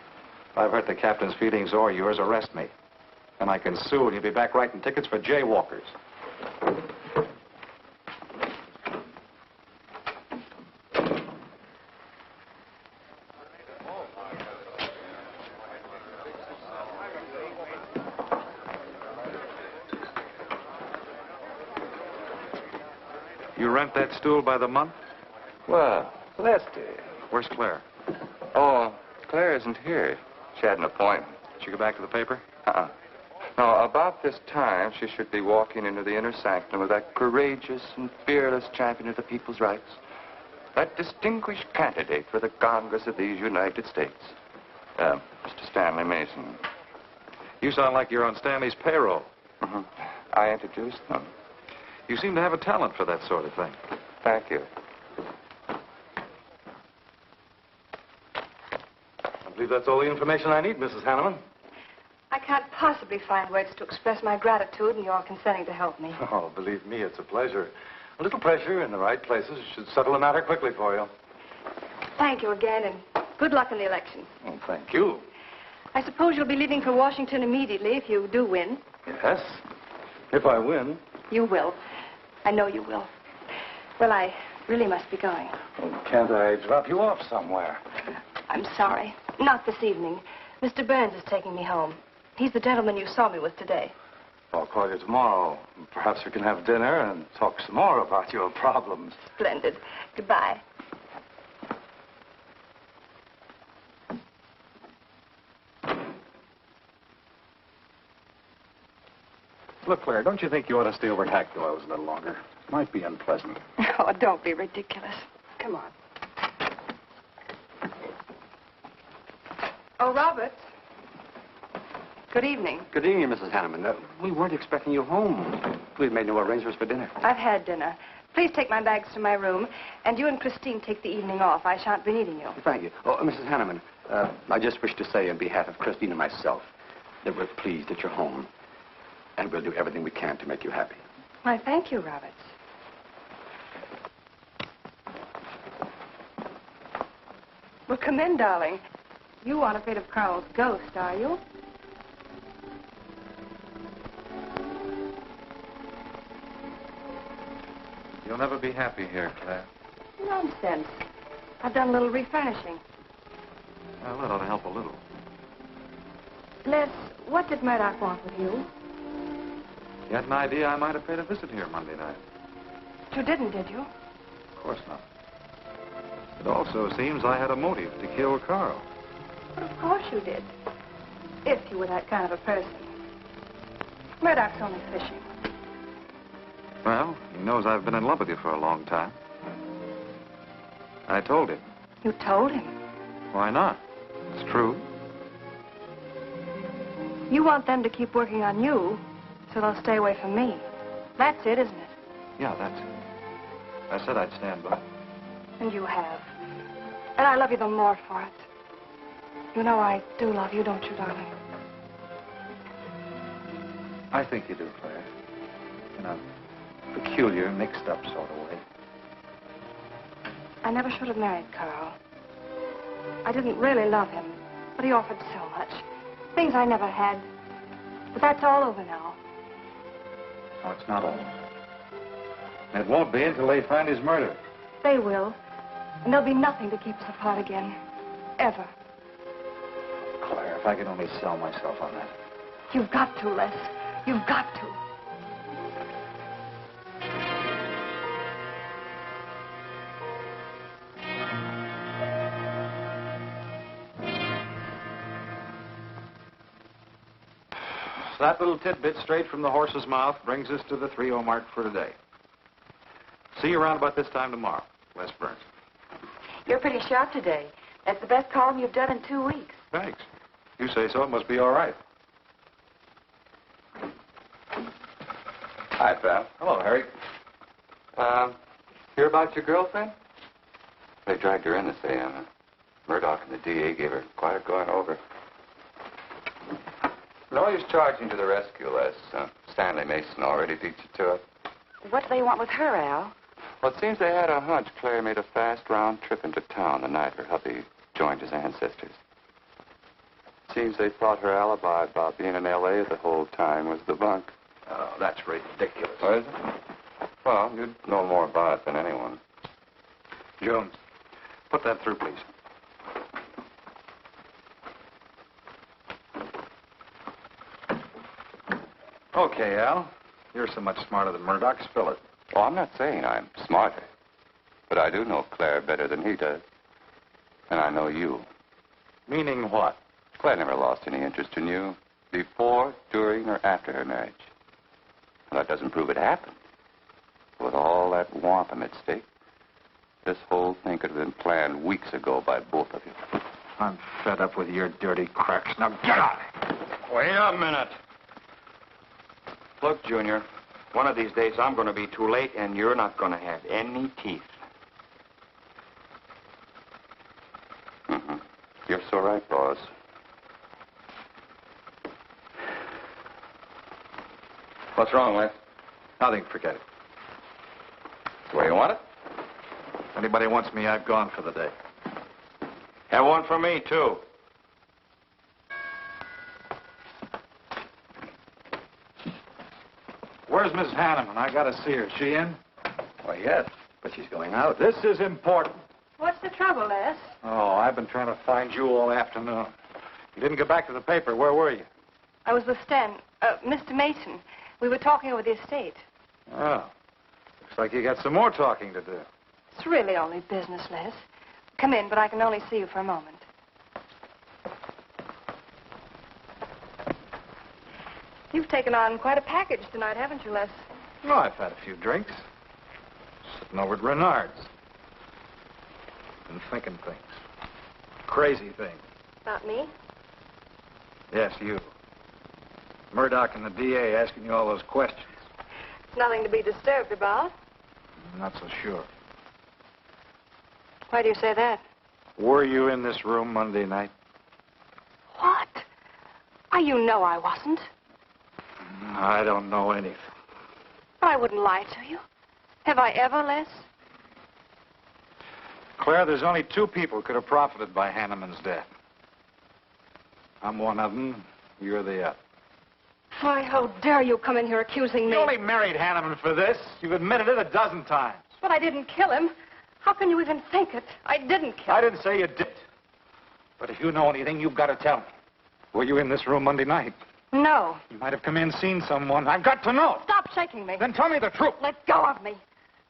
if I've hurt the captain's feelings or yours, arrest me. And I can sue, and you'll be back writing tickets for jaywalkers. You rent that stool by the month? Well, Lefty. Where's Claire? Oh, Claire isn't here. She had an appointment. Did she go back to the paper? Uh-uh. No, about this time, she should be walking into the inner sanctum of that courageous and fearless champion of the people's rights. That distinguished candidate for the Congress of these United States. Mr. Stanley Mason. You sound like you're on Stanley's payroll. Mm-hmm. I introduced them. You seem to have a talent for that sort of thing. Thank you. I believe that's all the information I need, Mrs. Hanneman. I can't possibly find words to express my gratitude in your consenting to help me. Oh, believe me, it's a pleasure. A little pressure in the right places should settle the matter quickly for you. Thank you again, and good luck in the election. Oh, thank you. I suppose you'll be leaving for Washington immediately if you do win. Yes, if I win. You will. I know you will. Well, I really must be going. Oh, can't I drop you off somewhere? I'm sorry. Not this evening. Mr. Burns is taking me home. He's the gentleman you saw me with today. I'll call you tomorrow. Perhaps we can have dinner and talk some more about your problems. Splendid. Goodbye. Look, Claire, don't you think you ought to stay over at Hackdale's a little longer? Might be unpleasant. Oh, don't be ridiculous. Come on. Oh, Robert. Good evening. Good evening, Mrs. Hanneman. We weren't expecting you home. We've made no arrangements for dinner. I've had dinner. Please take my bags to my room, and you and Christine take the evening off. I shan't be needing you. Thank you. Oh, Mrs. Hanneman, I just wish to say on behalf of Christine and myself that we're pleased that you're home, and we'll do everything we can to make you happy. Why, thank you, Roberts. Well, come in, darling. You aren't afraid of Carl's ghost, are you? You'll never be happy here, Claire. Nonsense. I've done a little refurnishing. Well, that ought to help a little. Les, what did Murdoch want with you? You had an idea I might have paid a visit here Monday night. You didn't, did you? Of course not. It also seems I had a motive to kill Carl. But of course you did. If you were that kind of a person. Murdoch's only fishing. Well, he knows I've been in love with you for a long time. I told him. You told him? Why not? It's true. You want them to keep working on you, so they'll stay away from me. That's it, isn't it? Yeah, that's it. I said I'd stand by. And you have. And I love you the more for it. You know I do love you, don't you, darling? I think you do, Claire. In a peculiar, mixed-up sort of way. I never should have married Carl. I didn't really love him, but he offered so much. Things I never had. But that's all over now. No, it's not over. It won't be until they find his murderer. They will. And there'll be nothing to keep us apart again. Ever. Claire, if I could only sell myself on that. You've got to, Les. You've got to. That little tidbit straight from the horse's mouth brings us to the 3:00 mark for today. See you around about this time tomorrow. Les Burns. You're pretty sharp today. That's the best column you've done in 2 weeks. Thanks. You say so. It must be all right. Hi, pal. Hello, Harry. Hear about your girlfriend? They dragged her in this AM. Murdoch and the DA gave her quite a going over. No use charging to the rescue, Les. Stanley Mason already beat you to it. What do they want with her, Al? Well, it seems they had a hunch Claire made a fast round trip into town the night her hubby joined his ancestors. Seems they thought her alibi about being in L.A. the whole time was the bunk. Oh, that's ridiculous. What is it? Well, you'd know more about it than anyone. Jones, put that through, please. Okay, Al. You're so much smarter than Murdoch. Spill it. Oh, I'm not saying I'm smarter. But I do know Claire better than he does. And I know you. Meaning what? Claire never lost any interest in you before, during, or after her marriage. And that doesn't prove it happened. With all that wampum at stake, this whole thing could have been planned weeks ago by both of you. I'm fed up with your dirty cracks. Now get out! Wait a minute. Look, Junior, one of these days I'm going to be too late and you're not going to have any teeth. Mm-hmm. You're so right, boss. What's wrong, Les? Nothing, forget it. The way you want it? If anybody wants me, I've gone for the day. Have one for me, too. Where's Miss Hanneman? I gotta see her. Is she in? Why, yes, but she's going out. This is important. What's the trouble, Les? Oh, I've been trying to find you all afternoon. You didn't get back to the paper. Where were you? I was with Mr. Mason. We were talking over the estate. Oh. Looks like you got some more talking to do. It's really only business, Les. Come in, but I can only see you for a moment. You've taken on quite a package tonight, haven't you, Les? No, I've had a few drinks. Sitting over at Bernhard's. Been thinking things. Crazy things. About me? Yes, you. Murdoch and the DA asking you all those questions. Nothing to be disturbed about. I'm not so sure. Why do you say that? Were you in this room Monday night? What? Why, you know I wasn't. I don't know anything. But I wouldn't lie to you. Have I ever, Les? Claire, there's only two people who could have profited by Hanneman's death. I'm one of them. You're the other. Why, how dare you come in here accusing me? You only married Hanneman for this. You've admitted it a dozen times. But I didn't kill him. How can you even think it? I didn't kill him. I didn't say you did. But if you know anything, you've got to tell me. Were you in this room Monday night? No. You might have come in, seen someone. I've got to know. Stop shaking me. Then tell me the truth. Let go of me.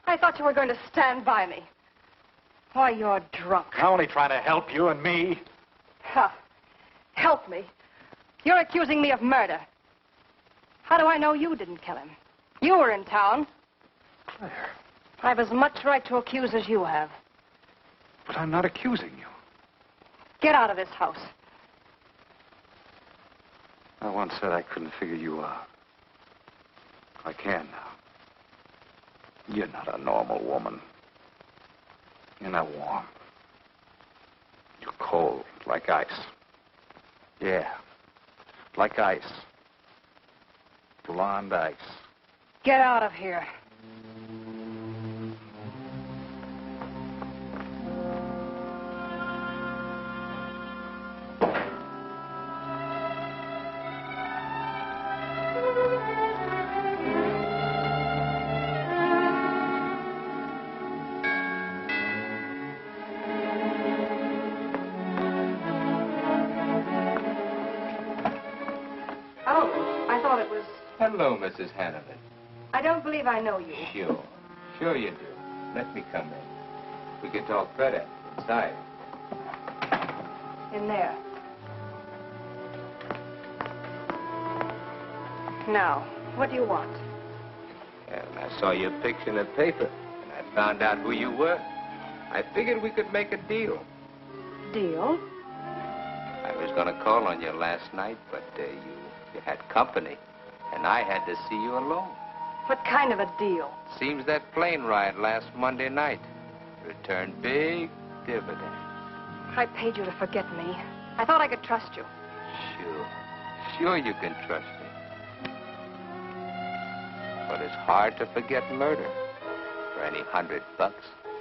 I thought you were going to stand by me. Why, you're drunk. I'm only trying to help you and me. Ha. Help me. You're accusing me of murder. How do I know you didn't kill him? You were in town. Claire. I've as much right to accuse as you have. But I'm not accusing you. Get out of this house. I once said I couldn't figure you out. I can now. You're not a normal woman. You're not warm. You're cold, like ice. Yeah, like ice. Blonde ice. Get out of here. Hello, Mrs. Hanneman. I don't believe I know you. Sure. Sure you do. Let me come in. We can talk better inside. In there. Now, what do you want? Well, I saw your picture in the paper, and I found out who you were. I figured we could make a deal. Deal? I was going to call on you last night, but you had company. And I had to see you alone. What kind of a deal? Seems that plane ride last Monday night returned big dividends. I paid you to forget me. I thought I could trust you. Sure. Sure you can trust me. But it's hard to forget murder for any $100.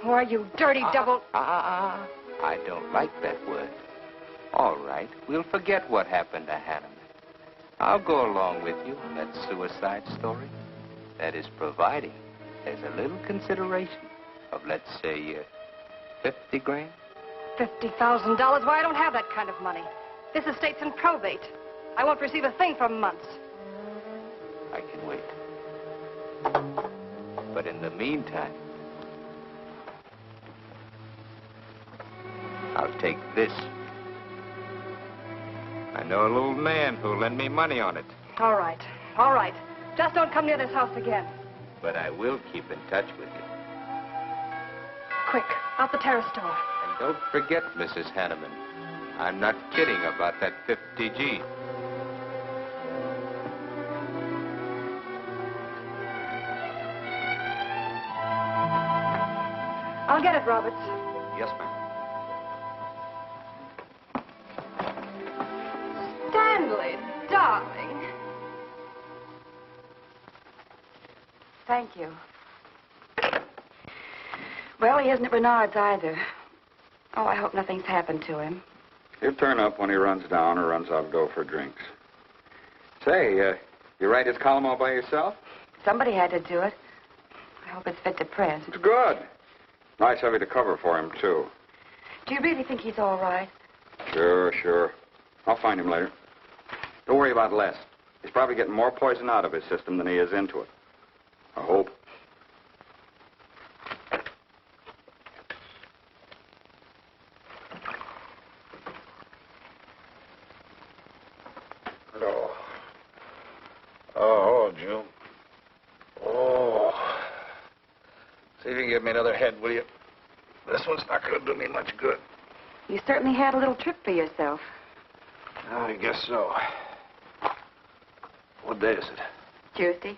Why, you dirty double... I don't like that word. All right, we'll forget what happened to Hanneman. I'll go along with you on that suicide story. That is, providing there's a little consideration of, let's say, 50 grand. $50,000? Why, I don't have that kind of money. This estate's in probate. I won't receive a thing for months. I can wait. But in the meantime, I'll take this. I know a little man who'll lend me money on it. All right. All right. Just don't come near this house again. But I will keep in touch with you. Quick, out the terrace door. And don't forget, Mrs. Hanneman, I'm not kidding about that 50G. I'll get it, Roberts. Yes, ma'am. Stanley, darling. Thank you. Well, he isn't at Bernhard's either. Oh, I hope nothing's happened to him. He'll turn up when he runs down or runs out to go for drinks. Say, you write his column all by yourself? Somebody had to do it. I hope it's fit to print. It's good. Nice of you to cover for him, too. Do you really think he's all right? Sure. I'll find him later. Don't worry about Les. He's probably getting more poison out of his system than he is into it. I hope. Oh, June. Oh. See if you can give me another head, will you? This one's not going to do me much good. You certainly had a little trip for yourself. I guess so. What day is it? Tuesday.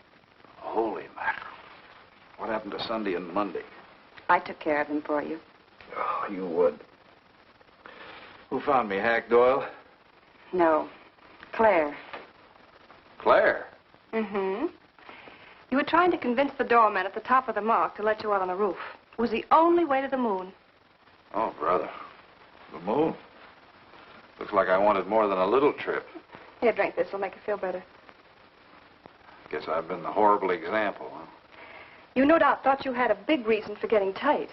Holy mackerel. What happened to Sunday and Monday? I took care of them for you. Oh, you would. Who found me, Hack Doyle? No. Claire. Claire? Mm-hmm. You were trying to convince the doorman at the top of the mark to let you out on the roof. It was the only way to the moon. Oh, brother. The moon? Looks like I wanted more than a little trip. Here, drink this. It'll make you feel better. Guess I've been the horrible example, huh? You no doubt thought you had a big reason for getting tight.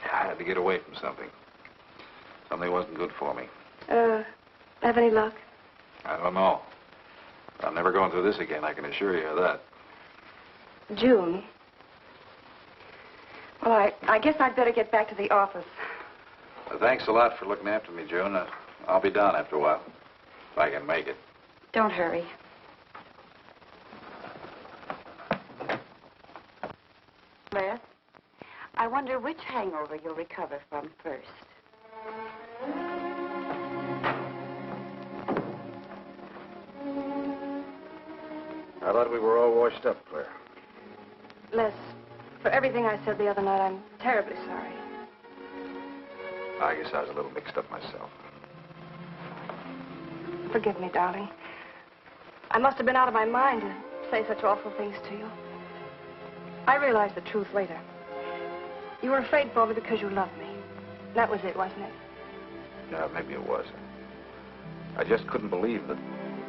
I had to get away from something. Something wasn't good for me. Have any luck? I don't know. I'm never going through this again, I can assure you of that. June. Well, I guess I'd better get back to the office. Thanks a lot for looking after me, June. I'll be down after a while, if I can make it. Don't hurry. Les, I wonder which hangover you'll recover from first. I thought we were all washed up, Claire. Les, for everything I said the other night, I'm terribly sorry. I guess I was a little mixed up myself. Forgive me, darling. I must have been out of my mind to say such awful things to you. I realized the truth later. You were afraid for me because you loved me. That was it, wasn't it? Yeah, maybe it was. I just couldn't believe that.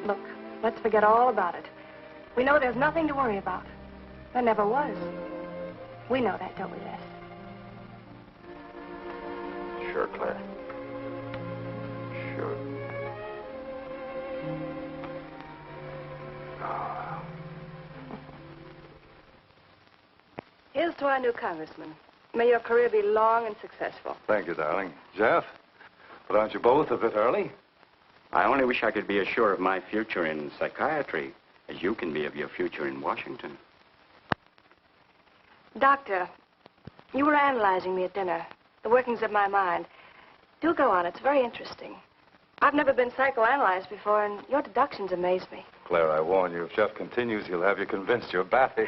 Look, let's forget all about it. We know there's nothing to worry about. There never was. We know that, don't we, Les? Sure, Claire. Sure. Oh. Here's to our new congressman. May your career be long and successful. Thank you, darling. Jeff, but aren't you both a bit early? I only wish I could be as sure of my future in psychiatry as you can be of your future in Washington. Doctor, you were analyzing me at dinner, the workings of my mind. Do go on. It's very interesting. I've never been psychoanalyzed before, and your deductions amaze me. Claire, I warn you, if Jeff continues, he'll have you convinced you're batty.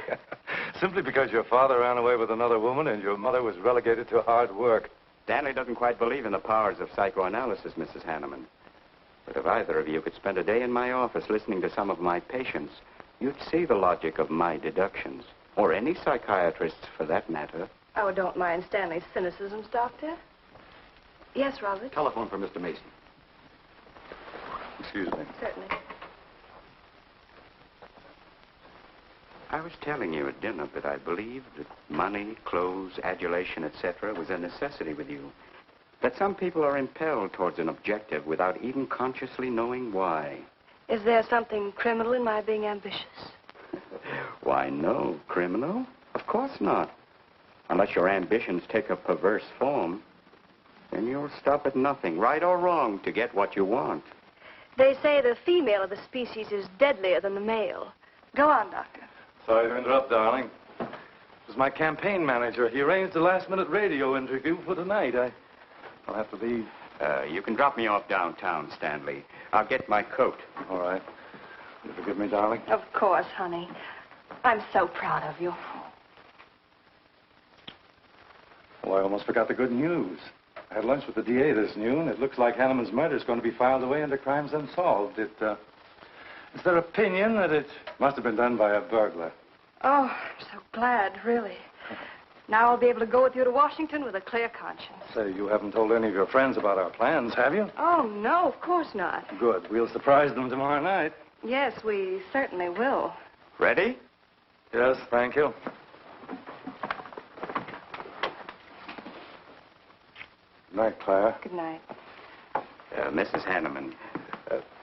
Simply because your father ran away with another woman and your mother was relegated to hard work. Stanley doesn't quite believe in the powers of psychoanalysis, Mrs. Hanneman. But if either of you could spend a day in my office listening to some of my patients, you'd see the logic of my deductions. Or any psychiatrist's, for that matter. Oh, don't mind Stanley's cynicisms, Doctor. Yes, Robert? Telephone for Mr. Mason. Excuse me. Certainly. I was telling you at dinner that I believed that money, clothes, adulation, etc. was a necessity with you. That some people are impelled towards an objective without even consciously knowing why. Is there something criminal in my being ambitious? Why, no. Criminal? Of course not. Unless your ambitions take a perverse form, then you'll stop at nothing, right or wrong, to get what you want. They say the female of the species is deadlier than the male. Go on, Doctor. Sorry to interrupt, darling. It was my campaign manager. He arranged a last-minute radio interview for tonight. I'll have to leave. You can drop me off downtown, Stanley. I'll get my coat. All right. You forgive me, darling? Of course, honey. I'm so proud of you. Well, I almost forgot the good news. I had lunch with the DA this noon. It looks like Hanneman's murder is going to be filed away under crimes unsolved. It's their opinion that it must have been done by a burglar. Oh, I'm so glad, really. Now I'll be able to go with you to Washington with a clear conscience. Say, you haven't told any of your friends about our plans, have you? Oh, no, of course not. Good. We'll surprise them tomorrow night. Yes, we certainly will. Ready? Yes, thank you. Good night, Clara. Good night. Mrs. Hanneman,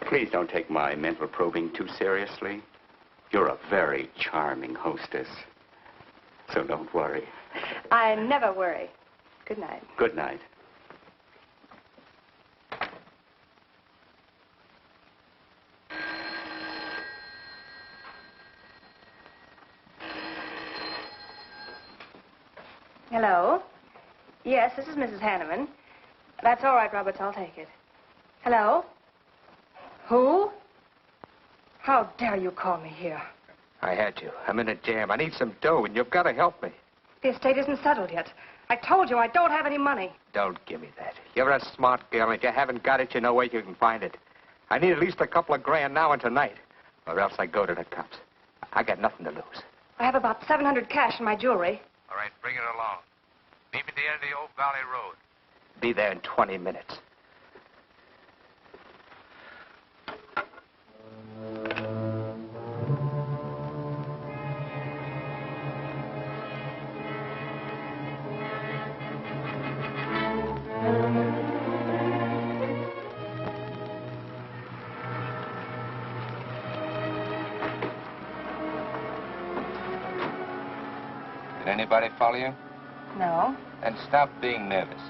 please don't take my mental probing too seriously. You're a very charming hostess. So don't worry. I never worry. Good night. Good night. Hello? Yes, this is Mrs. Hanneman. That's all right, Roberts. I'll take it. Hello? Who? How dare you call me here? I had you. I'm in a jam. I need some dough, and you've got to help me. The estate isn't settled yet. I told you I don't have any money. Don't give me that. You're a smart girl, and if you haven't got it, you know where you can find it. I need at least a couple of grand now and tonight, or else I go to the cops. I got nothing to lose. I have about $700 cash in my jewelry. All right, bring it along. Meet me at the end of the Old Valley Road. Be there in 20 minutes. Did anybody follow you? No, Then stop being nervous.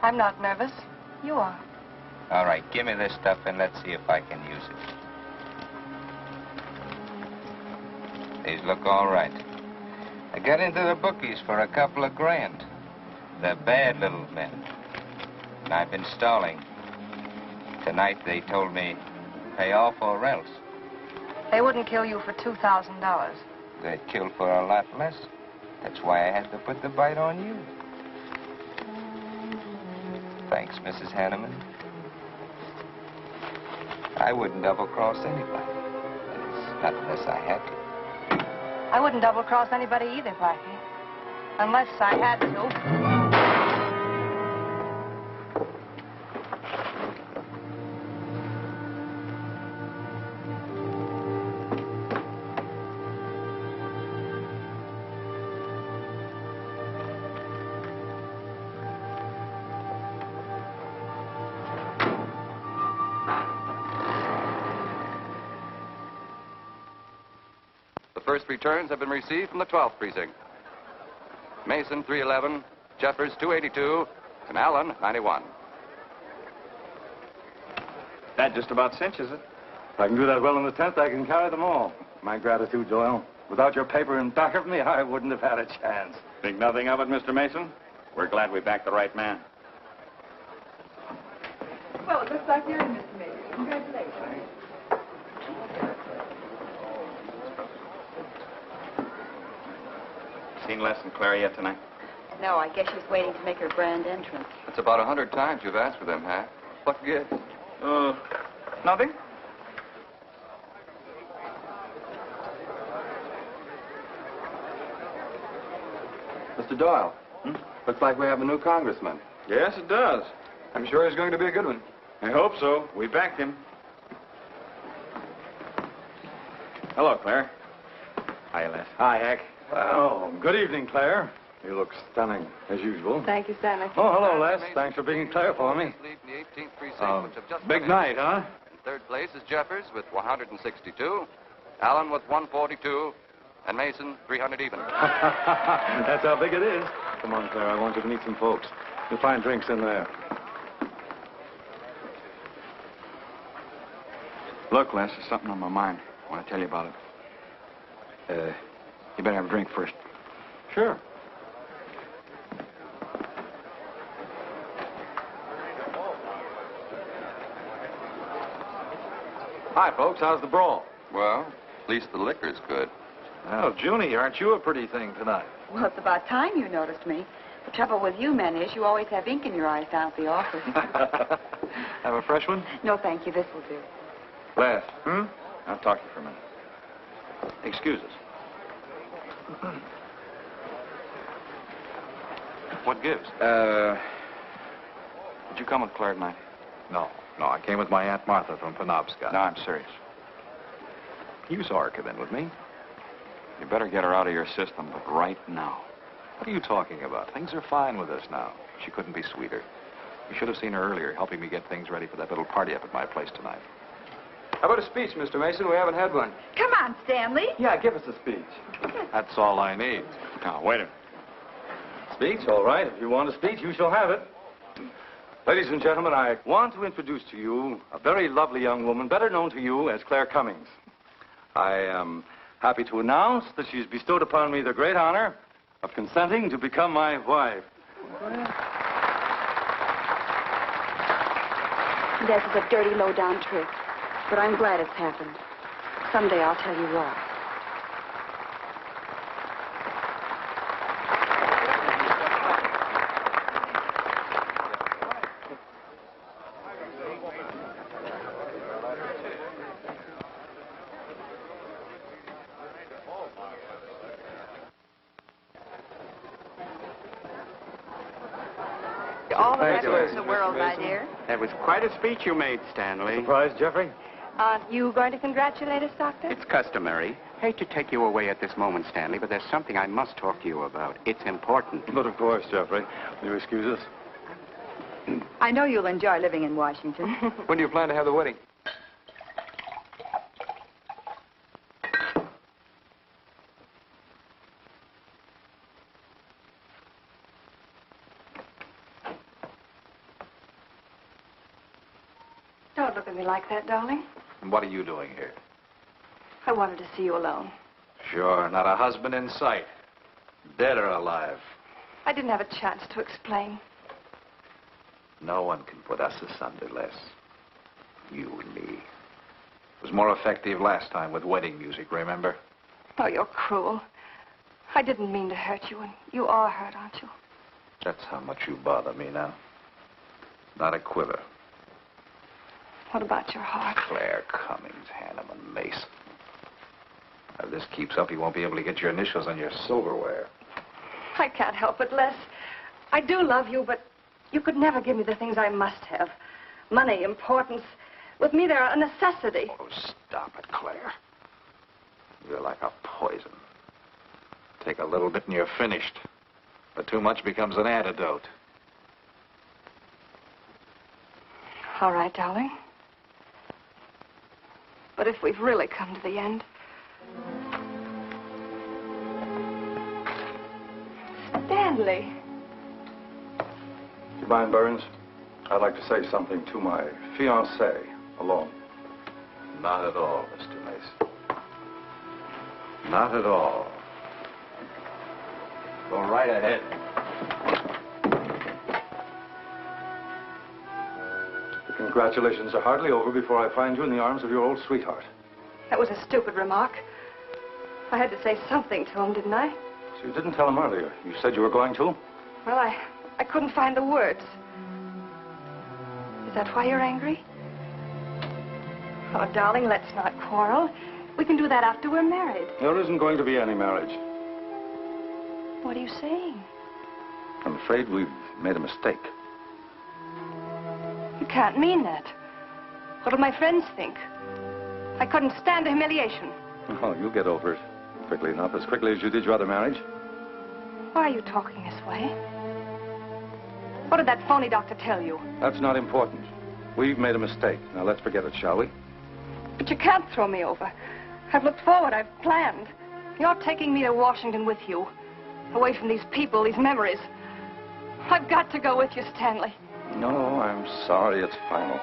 I'm not nervous. You are. All right, give me this stuff and let's see if I can use it. These look all right. I got into the bookies for a couple of grand. They're bad little men. And I've been stalling. Tonight they told me, pay off or else. They wouldn't kill you for $2,000. They'd kill for a lot less. That's why I had to put the bite on you. Thanks, Mrs. Hanneman. I wouldn't double-cross anybody. Not unless I had to. I wouldn't double-cross anybody either, Blackie. Unless I had to. First returns have been received from the 12th precinct. Mason, 311, Jeffers, 282, and Allen, 91. That just about cinches it. If I can do that well in the 10th, I can carry them all. My gratitude, Doyle. Without your paper in back of me, I wouldn't have had a chance. Think nothing of it, Mr. Mason? We're glad we backed the right man. Well, it looks like you're in, Mr. Mason. Congratulations. Seen Les and Claire yet tonight? No, I guess she's waiting to make her grand entrance. That's about 100 times you've asked for them, huh? What gives? Nothing? Mr. Doyle, looks like we have a new congressman. Yes, it does. I'm sure he's going to be a good one. I hope so. We backed him. Hello, Claire. Hi, Les. Hi, Hank. Oh, good evening, Claire. You look stunning, as usual. Thank you, Stanley. Oh, hello, Les. Thanks for being Claire for me. Big night, huh? In third place is Jeffers with 162, Allen with 142, and Mason 300 even. That's how big it is. Come on, Claire. I want you to meet some folks. You'll find drinks in there. Look, Les, there's something on my mind. I want to tell you about it. You better have a drink first. Sure. Hi, folks. How's the brawl? Well, at least the liquor's good. Well, Junie, aren't you a pretty thing tonight? Well, it's about time you noticed me. The trouble with you men is you always have ink in your eyes down at the office. Have a fresh one? No, thank you. This will do. Les. I'll talk to you for a minute. Excuse us. What gives? Did you come with Claire tonight? No, I came with my Aunt Martha from Penobscot. No, I'm serious. You saw her come in with me. You better get her out of your system, but right now. What are you talking about? Things are fine with us now. She couldn't be sweeter. You should have seen her earlier, helping me get things ready for that little party up at my place tonight. How about a speech, Mr. Mason? We haven't had one. Come on, Stanley. Yeah, give us a speech. That's all I need. Now, wait a minute. Speech? All right. If you want a speech, you shall have it. Ladies and gentlemen, I want to introduce to you a very lovely young woman, better known to you as Claire Cummings. I am happy to announce that she's bestowed upon me the great honor of consenting to become my wife. This is a dirty, low-down trick, but I'm glad it's happened. Someday I'll tell you why. All the rest in the world, my dear. That was quite a speech you made, Stanley. Surprised, Jeffrey? Aren't you going to congratulate us, Doctor? It's customary. Hate to take you away at this moment, Stanley, but there's something I must talk to you about. It's important. But of course, Jeffrey. Will you excuse us? I know you'll enjoy living in Washington. When do you plan to have the wedding? Don't look at me like that, darling. And what are you doing here? I wanted to see you alone. Sure, not a husband in sight. Dead or alive. I didn't have a chance to explain. No one can put us asunder, Les. You and me. It was more effective last time with wedding music, remember? Oh, you're cruel. I didn't mean to hurt you, and you are hurt, aren't you? That's how much you bother me now. Not a quiver. What about your heart? Claire Cummings, Hanneman, Mason. If this keeps up, you won't be able to get your initials on your silverware. I can't help it, Les. I do love you, but you could never give me the things I must have. Money, importance. With me, they're a necessity. Oh, stop it, Claire. You're like a poison. Take a little bit and you're finished. But too much becomes an antidote. All right, darling. But if we've really come to the end... Stanley. Do you mind, Burns? I'd like to say something to my fiancée alone. Not at all, Mr. Mason. Not at all. Go right ahead. The congratulations are hardly over before I find you in the arms of your old sweetheart. That was a stupid remark. I had to say something to him, didn't I? So you didn't tell him earlier. You said you were going to? Well, I couldn't find the words. Is that why you're angry? Oh, darling, let's not quarrel. We can do that after we're married. There isn't going to be any marriage. What are you saying? I'm afraid we've made a mistake. You can't mean that. What'll my friends think? I couldn't stand the humiliation. Oh, you'll get over it quickly enough, as quickly as you did your other marriage. Why are you talking this way? What did that phony doctor tell you? That's not important. We've made a mistake. Now let's forget it, shall we? But you can't throw me over. I've looked forward. I've planned. You're taking me to Washington with you. Away from these people, these memories. I've got to go with you, Stanley. No, I'm sorry. It's final.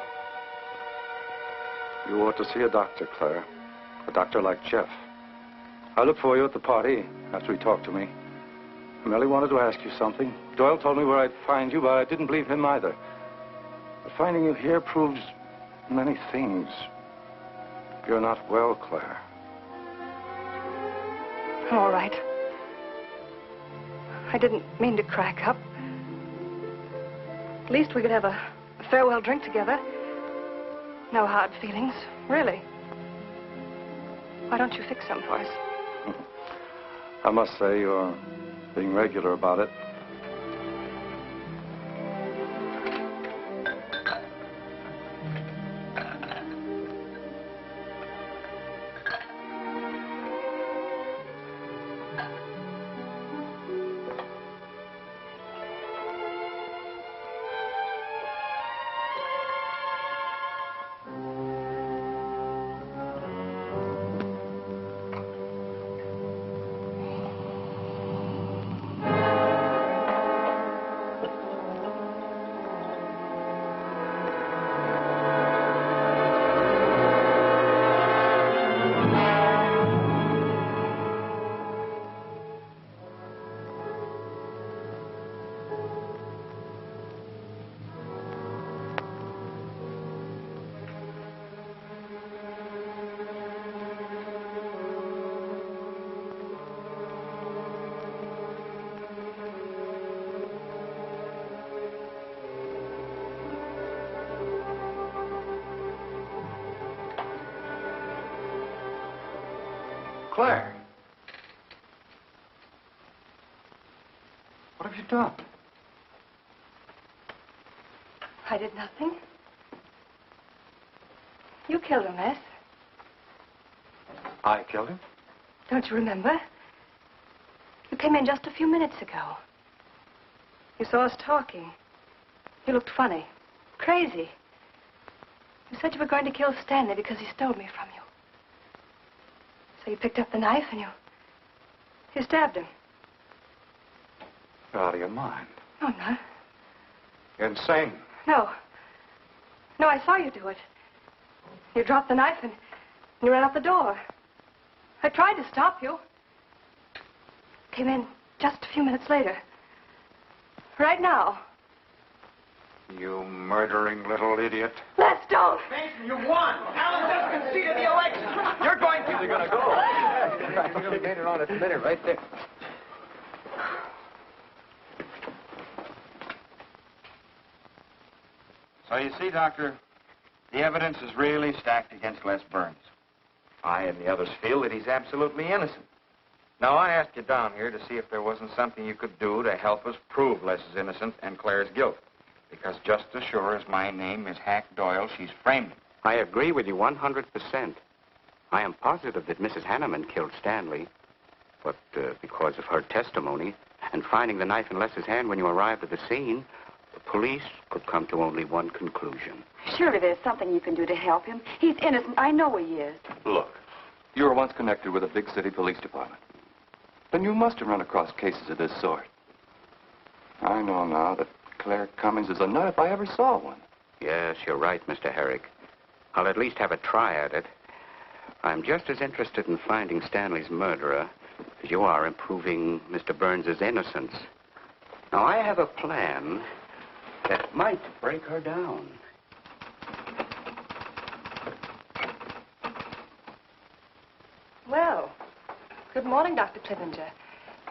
You ought to see a doctor, Claire. A doctor like Jeff. I looked for you at the party after he talked to me. I merely wanted to ask you something. Doyle told me where I'd find you, but I didn't believe him either. But finding you here proves many things. You're not well, Claire. All right. I didn't mean to crack up. At least we could have a farewell drink together. No hard feelings, really. Why don't you fix some for us? I must say you're being regular about it. Claire. What have you done? I did nothing. You killed him, Les. I killed him? Don't you remember? You came in just a few minutes ago. You saw us talking. You looked funny. Crazy. You said you were going to kill Stanley because he stole me from you. So you picked up the knife and you stabbed him. You're out of your mind. No, I'm not. You're insane. No. No, I saw you do it. You dropped the knife and you ran out the door. I tried to stop you. Came in just a few minutes later. Right now. You murdering little idiot. Les, don't! Mason, you won! Alan just conceded the election! You're going to... You're going to go. You made it on its minute right there. So you see, Doctor, the evidence is really stacked against Les Burns. I and the others feel that he's absolutely innocent. Now, I asked you down here to see if there wasn't something you could do to help us prove Les is innocent and Claire's guilt. Because just as sure as my name is Hack Doyle, she's framed him. I agree with you 100%. I am positive that Mrs. Hanneman killed Stanley. But because of her testimony and finding the knife in Les's hand when you arrived at the scene, the police could come to only one conclusion. Surely there's something you can do to help him. He's innocent. I know he is. Look, you were once connected with a big city police department. Then you must have run across cases of this sort. I know now that Claire Cummings is a nut if I ever saw one. Yes, you're right, Mr. Herrick. I'll at least have a try at it. I'm just as interested in finding Stanley's murderer as you are in proving Mr. Burns' innocence. Now, I have a plan that might break her down. Well, good morning, Dr. Clippinger.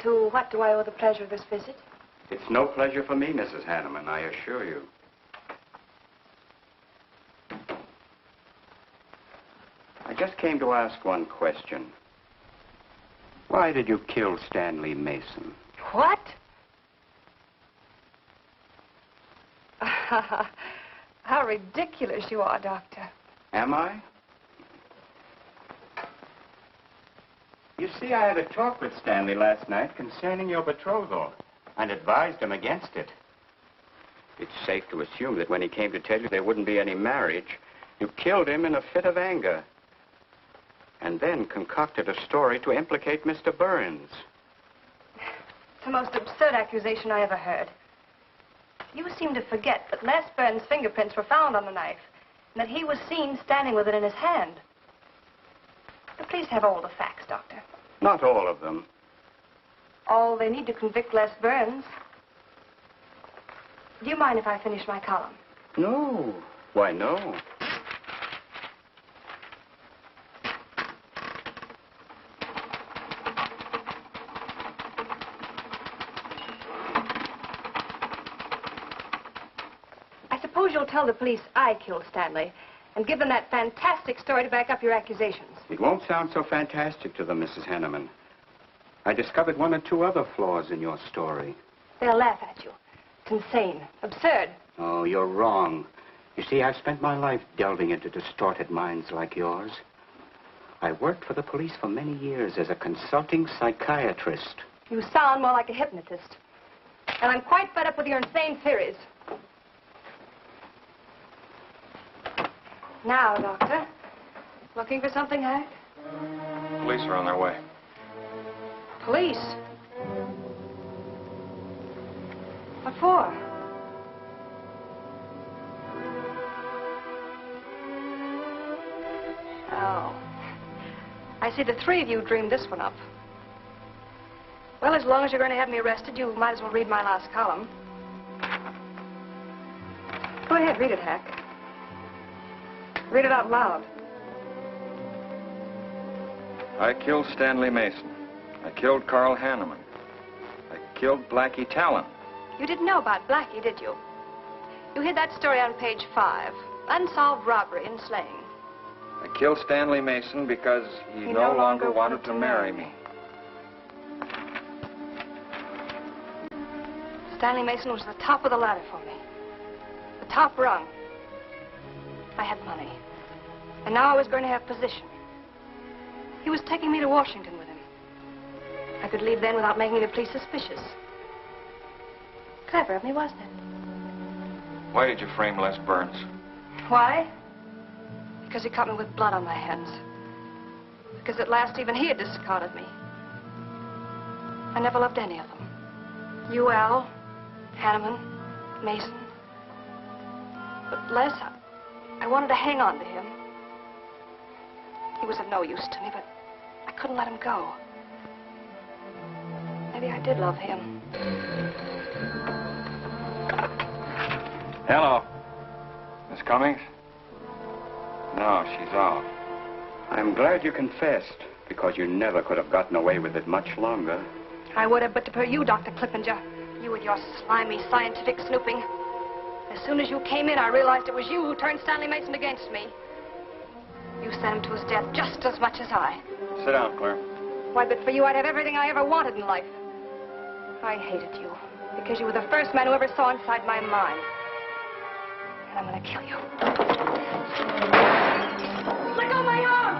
To what do I owe the pleasure of this visit? It's no pleasure for me, Mrs. Hanneman, I assure you. I just came to ask one question. Why did you kill Stanley Mason? What? How ridiculous you are, Doctor. Am I? You see, I had a talk with Stanley last night concerning your betrothal and advised him against it. It's safe to assume that when he came to tell you there wouldn't be any marriage, you killed him in a fit of anger and then concocted a story to implicate Mr. Burns. It's the most absurd accusation I ever heard. You seem to forget that Les Burns' fingerprints were found on the knife and that he was seen standing with it in his hand. The police have all the facts, Doctor. Not all of them. All they need to convict Les Burns. Do you mind if I finish my column? No. Why, no. I suppose you'll tell the police I killed Stanley and give them that fantastic story to back up your accusations. It won't sound so fantastic to them, Mrs. Hanneman. I discovered one or two other flaws in your story. They'll laugh at you. It's insane, absurd. Oh, you're wrong. You see, I've spent my life delving into distorted minds like yours. I worked for the police for many years as a consulting psychiatrist. You sound more like a hypnotist. And I'm quite fed up with your insane theories. Now, Doctor, looking for something, Hack? Police are on their way. Police? What for? Oh. I see the three of you dreamed this one up. Well, as long as you're going to have me arrested, you might as well read my last column. Go ahead, read it, Hack. Read it out loud. I killed Stanley Mason. I killed Carl Hanneman. I killed Blackie Talon. You didn't know about Blackie, did you? You hid that story on page 5. Unsolved robbery and slaying. I killed Stanley Mason because he no longer wanted to marry me. Stanley Mason was the top of the ladder for me. The top rung. I had money. And now I was going to have position. He was taking me to Washington with him. I could leave then without making the police suspicious. Clever of me, wasn't it? Why did you frame Les Burns? Why? Because he caught me with blood on my hands. Because at last even he had discarded me. I never loved any of them. You, Al, Hanneman, Mason. But Les, I wanted to hang on to him. He was of no use to me, but I couldn't let him go. Maybe I did love him. Hello. Miss Cummings? No, she's off. I'm glad you confessed, because you never could have gotten away with it much longer. I would have, but to you, Dr. Clippinger. You with your slimy scientific snooping. As soon as you came in, I realized it was you who turned Stanley Mason against me. You sent him to his death just as much as I. Sit down, Claire. Why, but for you, I'd have everything I ever wanted in life. I hated you because you were the first man who ever saw inside my mind. And I'm going to kill you. Let go of my arm!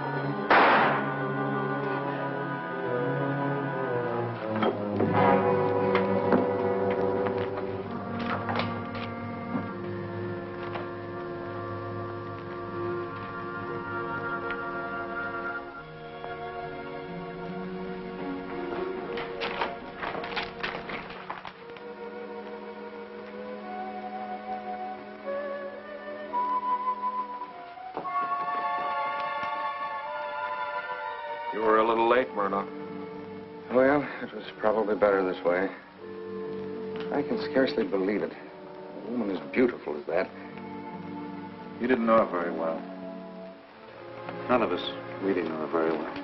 You were a little late, Myrna. Well, it was probably better this way. I can scarcely believe it. A woman as beautiful as that. You didn't know her very well. None of us really know her very well.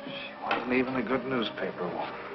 She wasn't even a good newspaper woman.